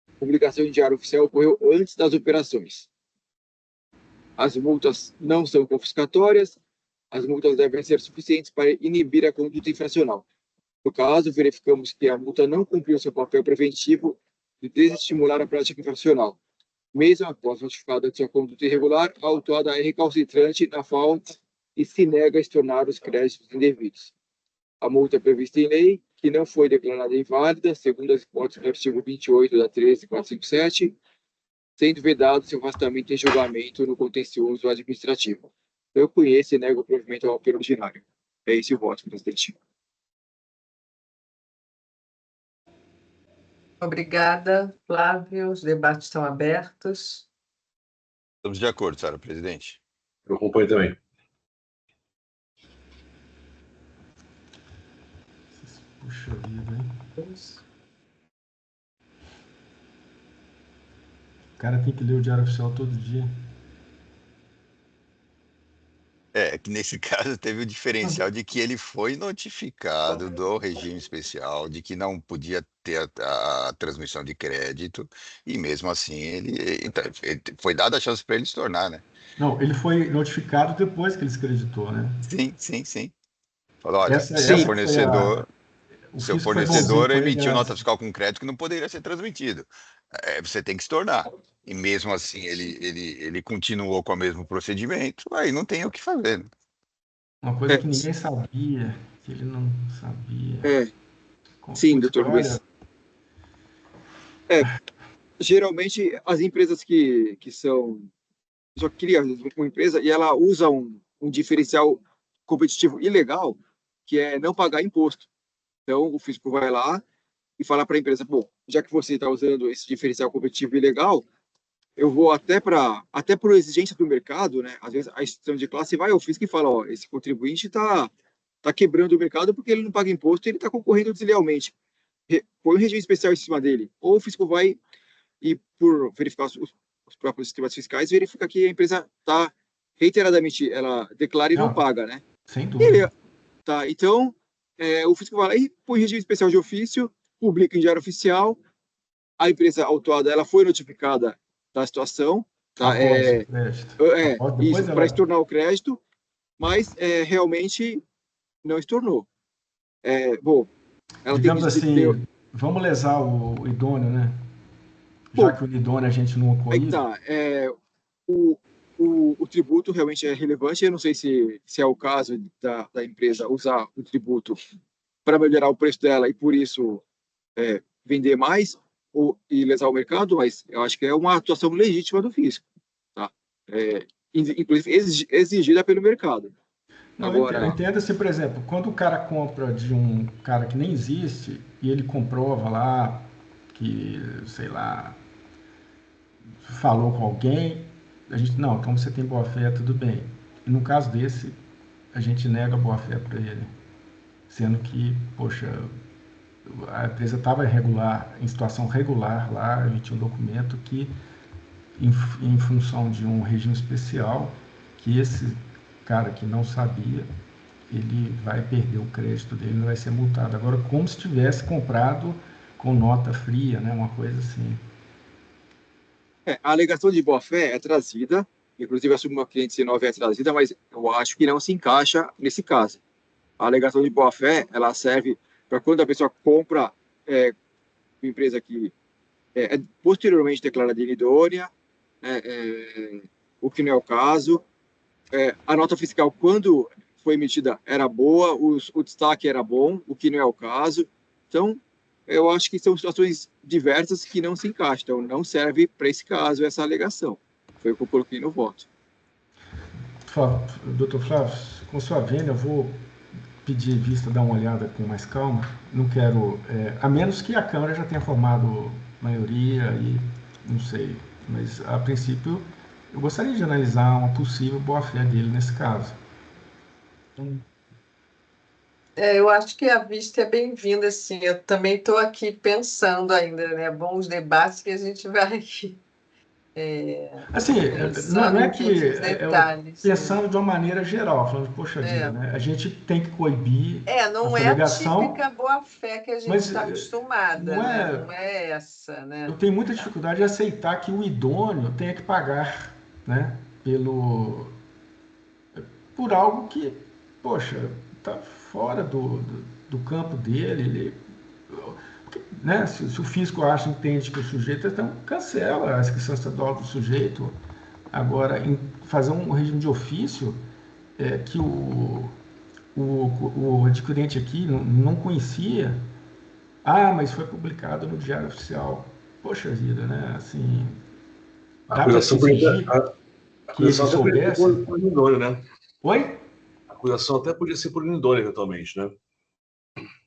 A publicação em Diário Oficial ocorreu antes das operações. As multas não são confiscatórias, as multas devem ser suficientes para inibir a conduta infracional. No caso, verificamos que a multa não cumpriu seu papel preventivo de desestimular a prática infracional. Mesmo após notificada de sua conduta irregular, a autuada é recalcitrante na falta e se nega a estornar os créditos indevidos. A multa é prevista em lei, que não foi declarada inválida, segundo as hipóteses do artigo 28 da 13457, sendo vedado seu afastamento em julgamento no contencioso administrativo. Eu conheço e nego o provimento ao apelo ordinário. É esse o voto, presidente. Obrigada, Flávio. Os debates estão abertos. Estamos de acordo, senhora presidente. Eu acompanho também. Puxa vida, hein? O cara tem que ler o Diário Oficial todo dia. Que nesse caso teve o diferencial de que ele foi notificado do regime especial, de que não podia ter a transmissão de crédito, e mesmo assim ele foi dada a chance para ele se tornar, né? Não, ele foi notificado depois que ele se creditou, né? Sim. Falou, olha, seu fornecedor emitiu nota fiscal com crédito que não poderia ser transmitido. Você tem que se tornar. E mesmo assim ele continuou com o mesmo procedimento, aí não tem o que fazer. Né? Uma coisa que ninguém sabia, que ele não sabia. Sim, doutor Luiz. Geralmente as empresas que são... Só cria uma empresa e ela usa um diferencial competitivo ilegal, que é não pagar imposto. Então o fisco vai lá e fala para a empresa, bom, já que você está usando esse diferencial competitivo ilegal, eu vou até por exigência do mercado, né? Às vezes a instituição de classe vai ao fisco e fala, ó, esse contribuinte está quebrando o mercado porque ele não paga imposto e ele está concorrendo deslealmente. Põe um regime especial em cima dele. Ou o fisco vai e, por verificar os próprios sistemas fiscais, verifica que a empresa está reiteradamente, ela declara e não paga, né? Sem dúvida. Então, o fisco vai lá e põe regime especial de ofício, publica em Diário Oficial, a empresa autuada ela foi notificada da situação, tá? Isso, para estornar o crédito, mas realmente não estornou. Ela digamos assim, vamos lesar o idôneo, né? Já que o idôneo a gente não coíbe. O tributo realmente é relevante. Eu não sei se é o caso da empresa usar o tributo para melhorar o preço dela e, por isso, vender mais e lesar o mercado, mas eu acho que é uma atuação legítima do fisco, tá? Inclusive exigida pelo mercado. Agora, entenda-se, por exemplo, quando o cara compra de um cara que nem existe e ele comprova lá que, sei lá, falou com alguém, a gente, não, então você tem boa-fé, tudo bem. E no caso desse, a gente nega a boa-fé para ele, sendo que, poxa, a empresa estava irregular, em situação regular lá, emitiu um documento que, em função de um regime especial, que esse cara que não sabia, ele vai perder o crédito dele, não vai ser multado. Agora, como se tivesse comprado com nota fria, né, uma coisa assim. A alegação de boa-fé é trazida, inclusive a súmula 509 é trazida, mas eu acho que não se encaixa nesse caso. A alegação de boa-fé, ela serve para quando a pessoa compra uma empresa que é posteriormente declarada inidônea, o que não é o caso. A nota fiscal, quando foi emitida, era boa, o destaque era bom, o que não é o caso. Então, eu acho que são situações diversas que não se encaixam. Então, não serve para esse caso essa alegação. Foi o que eu coloquei no voto. Doutor Flávio, com sua vênia, eu vou pedir vista, dar uma olhada com mais calma. Não quero, a menos que a Câmara já tenha formado maioria e não sei, mas a princípio eu gostaria de analisar uma possível boa-fé dele nesse caso. Eu acho que a vista é bem-vinda, sim. Eu também estou aqui pensando ainda, né? Bons debates que a gente vai assim, não é que pensando de uma maneira geral, falando, poxa vida, né? A gente tem que coibir não essa alegação, é a típica boa-fé que a gente está acostumada, não é essa, né? Eu tenho muita dificuldade de aceitar que o idôneo tenha que pagar, né? Por algo que, poxa, está fora do campo dele, né? Se o fisco entende que o sujeito, então cancela a inscrição estadual do sujeito. Agora, fazer um regime de ofício que o adquirente aqui não conhecia, mas foi publicado no Diário Oficial. Poxa vida, né? Assim, dá para exigir que ele soubesse. Por inidôneo, né? Oi? A acusação até podia ser por inidônea, eventualmente, né?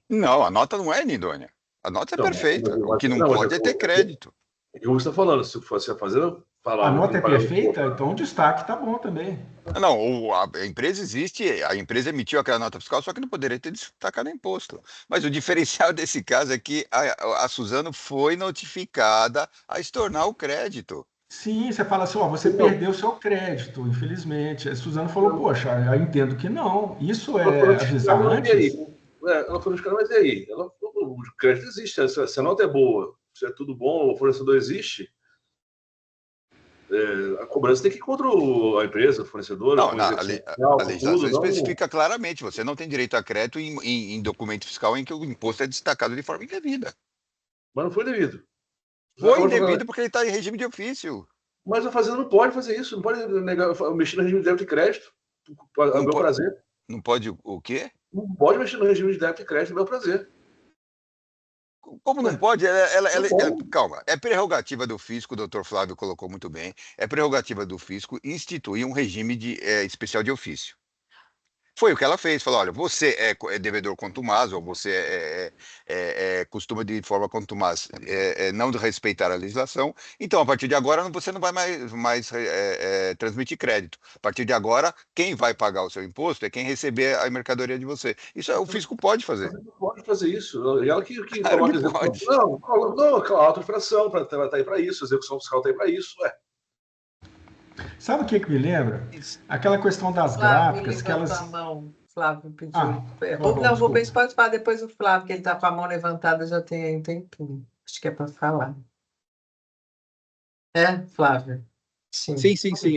Não, a nota não é inidônea. A nota é perfeita. O que não pode é ter crédito. É o que você está falando. Se fosse a fazenda, a nota é perfeita, então o destaque está bom também. Não, a empresa existe, a empresa emitiu aquela nota fiscal, só que não poderia ter destacado imposto. Mas o diferencial desse caso é que a Suzano foi notificada a estornar o crédito. Sim, você fala assim, ó, você perdeu seu crédito, infelizmente. A Suzano falou, poxa, eu entendo que não. Isso é avisar antes? Ela foi nos caras, mas e aí? O crédito existe, se a nota é boa, se é tudo bom, o fornecedor existe, a cobrança tem que ir contra a empresa, o fornecedor. Não, a legislação especifica claramente, você não tem direito a crédito em documento fiscal em que o imposto é destacado de forma indevida. Mas não foi devido. Foi indevido porque ele está em regime de ofício. Mas a fazenda não pode fazer isso, não pode mexer no regime de débito e crédito, a meu prazer. Não pode o quê? Não pode mexer no regime de débito e crédito, a meu prazer. Como não pode? Calma, é prerrogativa do fisco, o doutor Flávio colocou muito bem, é prerrogativa do fisco instituir um regime especial de ofício. Foi o que ela fez, falou, olha, você é devedor contumaz, ou você costuma de forma contumaz não respeitar a legislação, então a partir de agora você não vai mais transmitir crédito. A partir de agora, quem vai pagar o seu imposto é quem receber a mercadoria de você. Isso o fisco pode fazer. Não pode fazer isso. E ela que claro que pode. Não, a auto-infração está aí para isso, a execução fiscal está aí para isso, Sabe o que me lembra? Aquela questão das gráficas que elas... A mão. Flávio pediu. Não, Rubens pode falar depois o Flávio, que ele está com a mão levantada já tem um tempinho. Acho que é para falar. Flávio? Sim.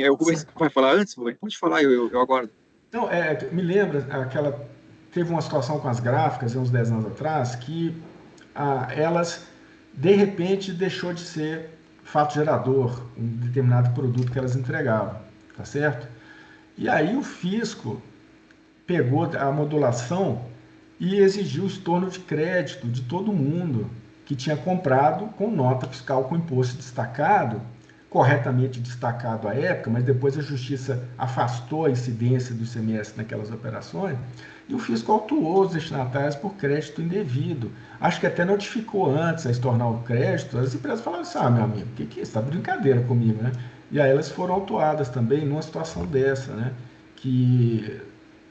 O Rubens vai falar antes? Pode falar, eu aguardo. Não, me lembra teve uma situação com as gráficas, uns 10 anos atrás, que elas, de repente, deixou de ser fato gerador, um determinado produto que elas entregavam, tá certo? E aí o fisco pegou a modulação e exigiu o estorno de crédito de todo mundo que tinha comprado com nota fiscal com imposto destacado, corretamente destacado à época, mas depois a justiça afastou a incidência do ICMS naquelas operações, e o fisco autuou os destinatários por crédito indevido. Acho que até notificou antes a estornar o crédito, as empresas falaram assim, meu amigo, o que é isso? Está brincadeira comigo, né? E aí elas foram autuadas também numa situação dessa, né? Que,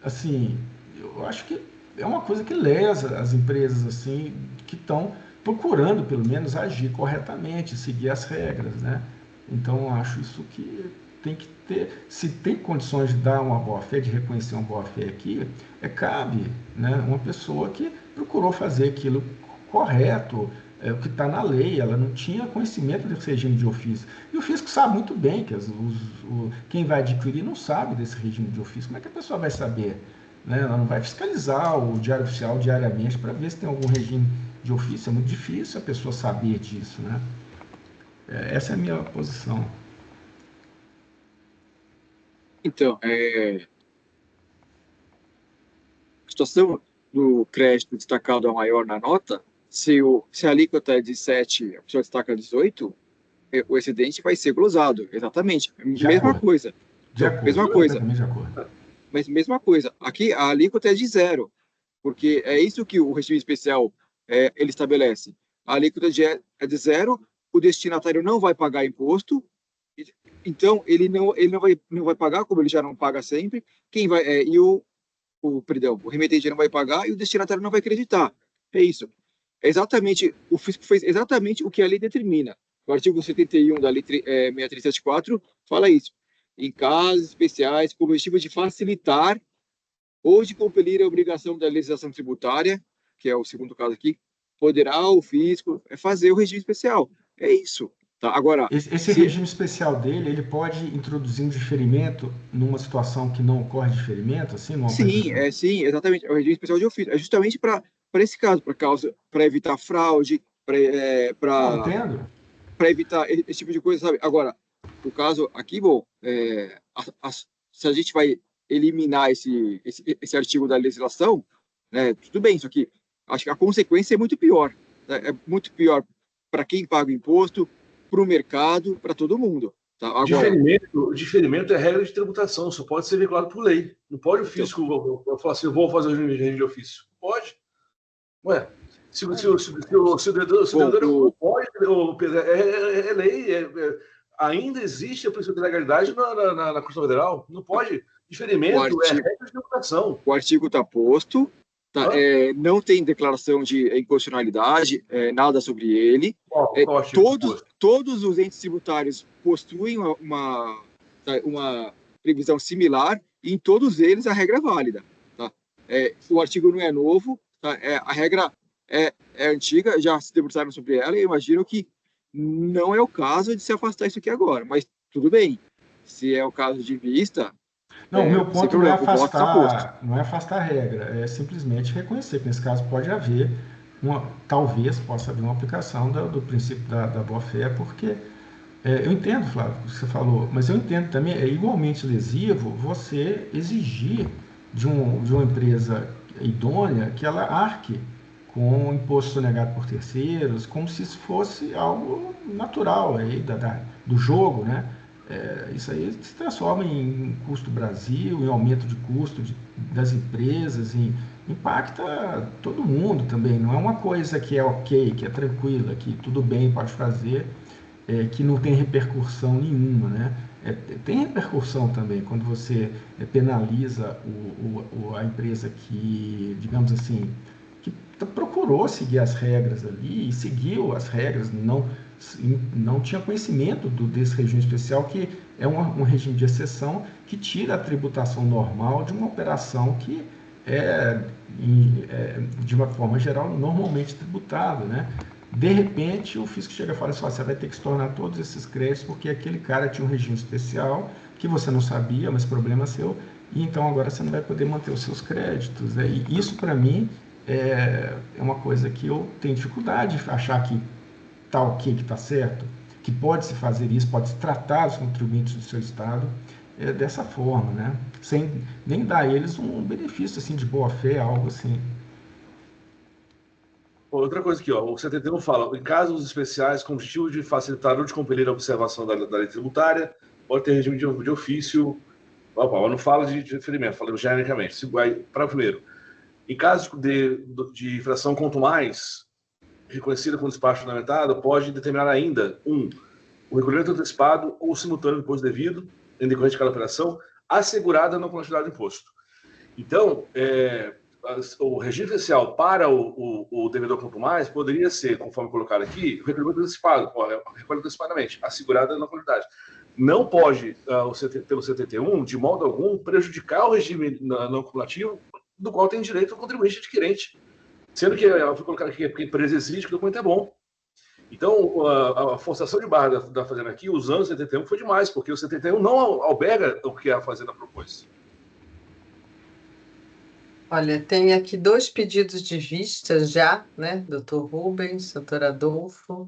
assim, eu acho que é uma coisa que lesa as empresas, assim, que estão procurando, pelo menos, agir corretamente, seguir as regras, né? Então, eu acho isso que tem que ter, se tem condições de dar uma boa-fé, de reconhecer uma boa-fé aqui, cabe, né, uma pessoa que procurou fazer aquilo correto, o que está na lei, ela não tinha conhecimento desse regime de ofício. E o fisco sabe muito bem que quem vai adquirir não sabe desse regime de ofício. Como é que a pessoa vai saber? Né? Ela não vai fiscalizar o Diário Oficial diariamente para ver se tem algum regime de ofício. É muito difícil a pessoa saber disso, né? Essa é a minha posição. Então, a situação do crédito destacado é maior na nota, se a alíquota é de 7, a pessoa destaca 18, o excedente vai ser glosado, exatamente. Mesma coisa. Mas mesma coisa. Aqui a alíquota é de 0, porque é isso que o regime especial ele estabelece. A alíquota é de 0, o destinatário não vai pagar imposto, então ele não vai pagar, como ele já não paga sempre. Quem vai o remetente não vai pagar e o destinatário não vai acreditar. É isso. O fisco fez exatamente o que a lei determina. O artigo 71 da lei 6374 fala isso. Em casos especiais, com o objetivo de facilitar ou de compelir a obrigação da legislação tributária, que é o segundo caso aqui, poderá o fisco fazer o regime especial. É isso. Tá? Agora, esse regime especial dele, ele pode introduzir um diferimento numa situação que não ocorre diferimento, assim? Sim, exatamente. É o regime especial de ofício. É justamente para esse caso, para evitar fraude, para evitar esse tipo de coisa, sabe? Agora, o caso aqui, se a gente vai eliminar esse artigo da legislação, né, tudo bem, isso aqui, acho que a consequência é muito pior. Né? É muito pior para quem paga o imposto, para o mercado, para todo mundo. Tá? Agora, diferimento é regra de tributação, só pode ser vinculado por lei. Não pode o fisco falar assim, eu vou fazer o regime de ofício. Pode. Ué, Se o devedor não pode, Pedro, é lei, ainda existe a princípio de legalidade na Constituição Federal. Não pode. Diferimento é regra de interpretação. O artigo está posto, não tem declaração de inconstitucionalidade, nada sobre ele. Todos os entes tributários possuem uma previsão similar e em todos eles a regra é válida. Tá? O artigo não é novo, tá? A regra é antiga, já se debruçaram sobre ela e eu imagino que não é o caso de se afastar isso aqui agora, mas tudo bem. Se é o caso de vista... Não, o meu ponto não é afastar a regra, é simplesmente reconhecer que nesse caso pode haver, talvez possa haver uma aplicação do princípio da boa-fé, porque eu entendo, Flávio, o que você falou, mas eu entendo também, é igualmente lesivo você exigir de uma empresa idônea que ela arque com o imposto sonegado por terceiros, como se isso fosse algo natural aí do jogo, né? Isso aí se transforma em custo Brasil, em aumento de custo das empresas, impacta todo mundo também. Não é uma coisa que é ok, que é tranquila, que tudo bem, pode fazer, que não tem repercussão nenhuma, né? Tem repercussão também quando você penaliza a empresa que, digamos assim, que procurou seguir as regras ali e seguiu as regras, não tinha conhecimento desse regime especial, que é um regime de exceção que tira a tributação normal de uma operação que de uma forma geral, normalmente tributada, né? De repente, o fisco chega e fala assim, você vai ter que estornar todos esses créditos porque aquele cara tinha um regime especial que você não sabia, mas problema seu, e então agora você não vai poder manter os seus créditos, né? E isso, para mim, é uma coisa que eu tenho dificuldade de achar que está ok, que está certo, que pode-se fazer isso, pode-se tratar os contribuintes do seu Estado dessa forma, né? Sem nem dar a eles um benefício assim, de boa-fé, algo assim. Outra coisa aqui, o 71 fala, em casos especiais, com o objetivo de facilitar ou de compelir a observação da lei tributária, pode ter regime de ofício. Eu não falo de referimento, falo genericamente. Para o primeiro, em caso de infração quanto mais reconhecida como despacho fundamentado, pode determinar ainda, o recolhimento antecipado ou simultâneo do imposto devido, em decorrência de cada operação, assegurada na quantidade do imposto. Então, o regime especial para o devedor quanto mais poderia ser, conforme colocado aqui, o recolhimento antecipado, recolhe antecipadamente, assegurada na quantidade. Não pode, pelo 71, de modo algum, prejudicar o regime não cumulativo do qual tem direito o contribuinte adquirente. Sendo que eu fui colocar aqui que a empresa existe, que o documento é bom. Então, a forçação de barra da Fazenda aqui, usando o 71, foi demais, porque o 71 não alberga o que a Fazenda propôs. Olha, tem aqui 2 pedidos de vista já, né? Doutor Rubens, doutor Adolfo.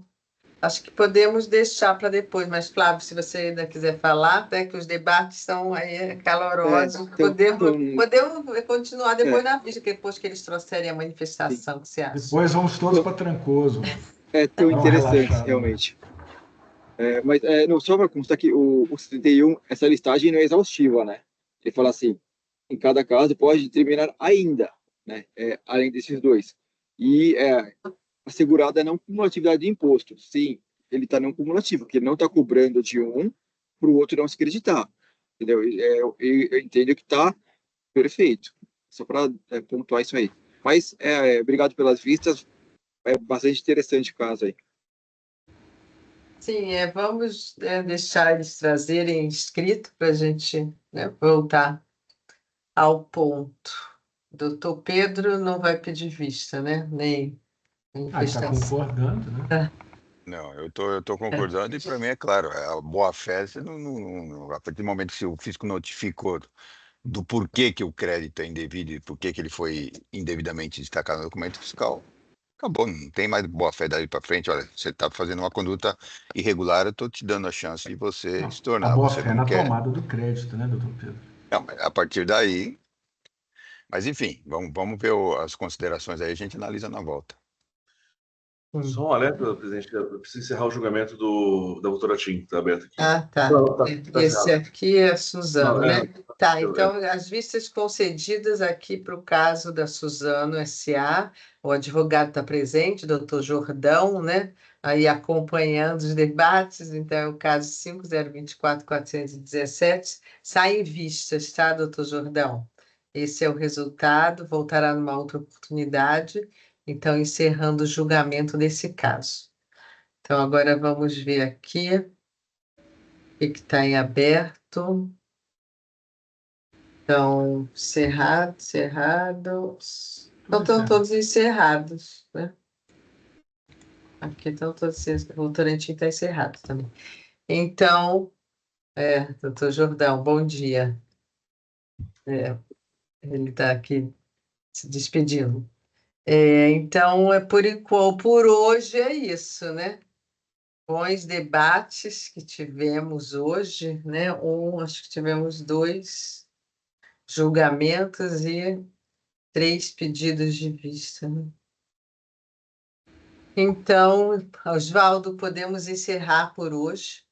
Acho que podemos deixar para depois, mas, Flávio, se você ainda quiser falar, até que os debates são aí calorosos, podemos continuar depois na vista, depois que eles trouxerem a manifestação, que você acha? Depois vamos todos para Trancoso. Tão interessante, realmente. Mas só para constar que o 71, essa listagem não é exaustiva, né? Ele fala assim, em cada caso pode determinar ainda, né? Além desses 2. E assegurada a não cumulatividade de imposto. Sim, ele está não cumulativo, porque ele não está cobrando de um para o outro não se acreditar. Entendeu? Eu entendo que está perfeito. Só para pontuar isso aí. Mas obrigado pelas vistas. É bastante interessante o caso aí. Sim, vamos deixar eles trazerem escrito para a gente voltar ao ponto. Doutor Pedro não vai pedir vista, né? Nem está concordando, né? Não, eu tô concordando e para mim é claro, a boa-fé, a partir do momento que o fisco notificou do porquê que o crédito é indevido e porquê que ele foi indevidamente destacado no documento fiscal, acabou, não tem mais boa-fé daí para frente. Olha, você está fazendo uma conduta irregular, eu estou te dando a chance de você se tornar. A boa-fé na tomada do crédito, né, doutor Pedro? Não, mas a partir daí... Mas, enfim, vamos ver as considerações aí, a gente analisa na volta. Só um alerta, presidente, eu preciso encerrar o julgamento da doutora Tim, está aberto aqui. Ah, tá. Esse aqui é a Suzano, né? Tá, então, as vistas concedidas aqui para o caso da Suzano S.A., o advogado está presente, doutor Jordão, né? Aí acompanhando os debates, então é o caso 5024.417, sai em vistas, tá, doutor Jordão? Esse é o resultado, voltará numa outra oportunidade, então encerrando o julgamento desse caso. Então, agora vamos ver aqui o que está em aberto. Então, cerrados. Então, estão todos encerrados, né? Aqui estão todos encerrados. O Torentim está encerrado também. Então, doutor Jordão, bom dia. Ele está aqui se despedindo. Então, por hoje é isso, né? Bons debates que tivemos hoje, né? Acho que tivemos 2 julgamentos e 3 pedidos de vista, né? Então, Oswaldo, podemos encerrar por hoje.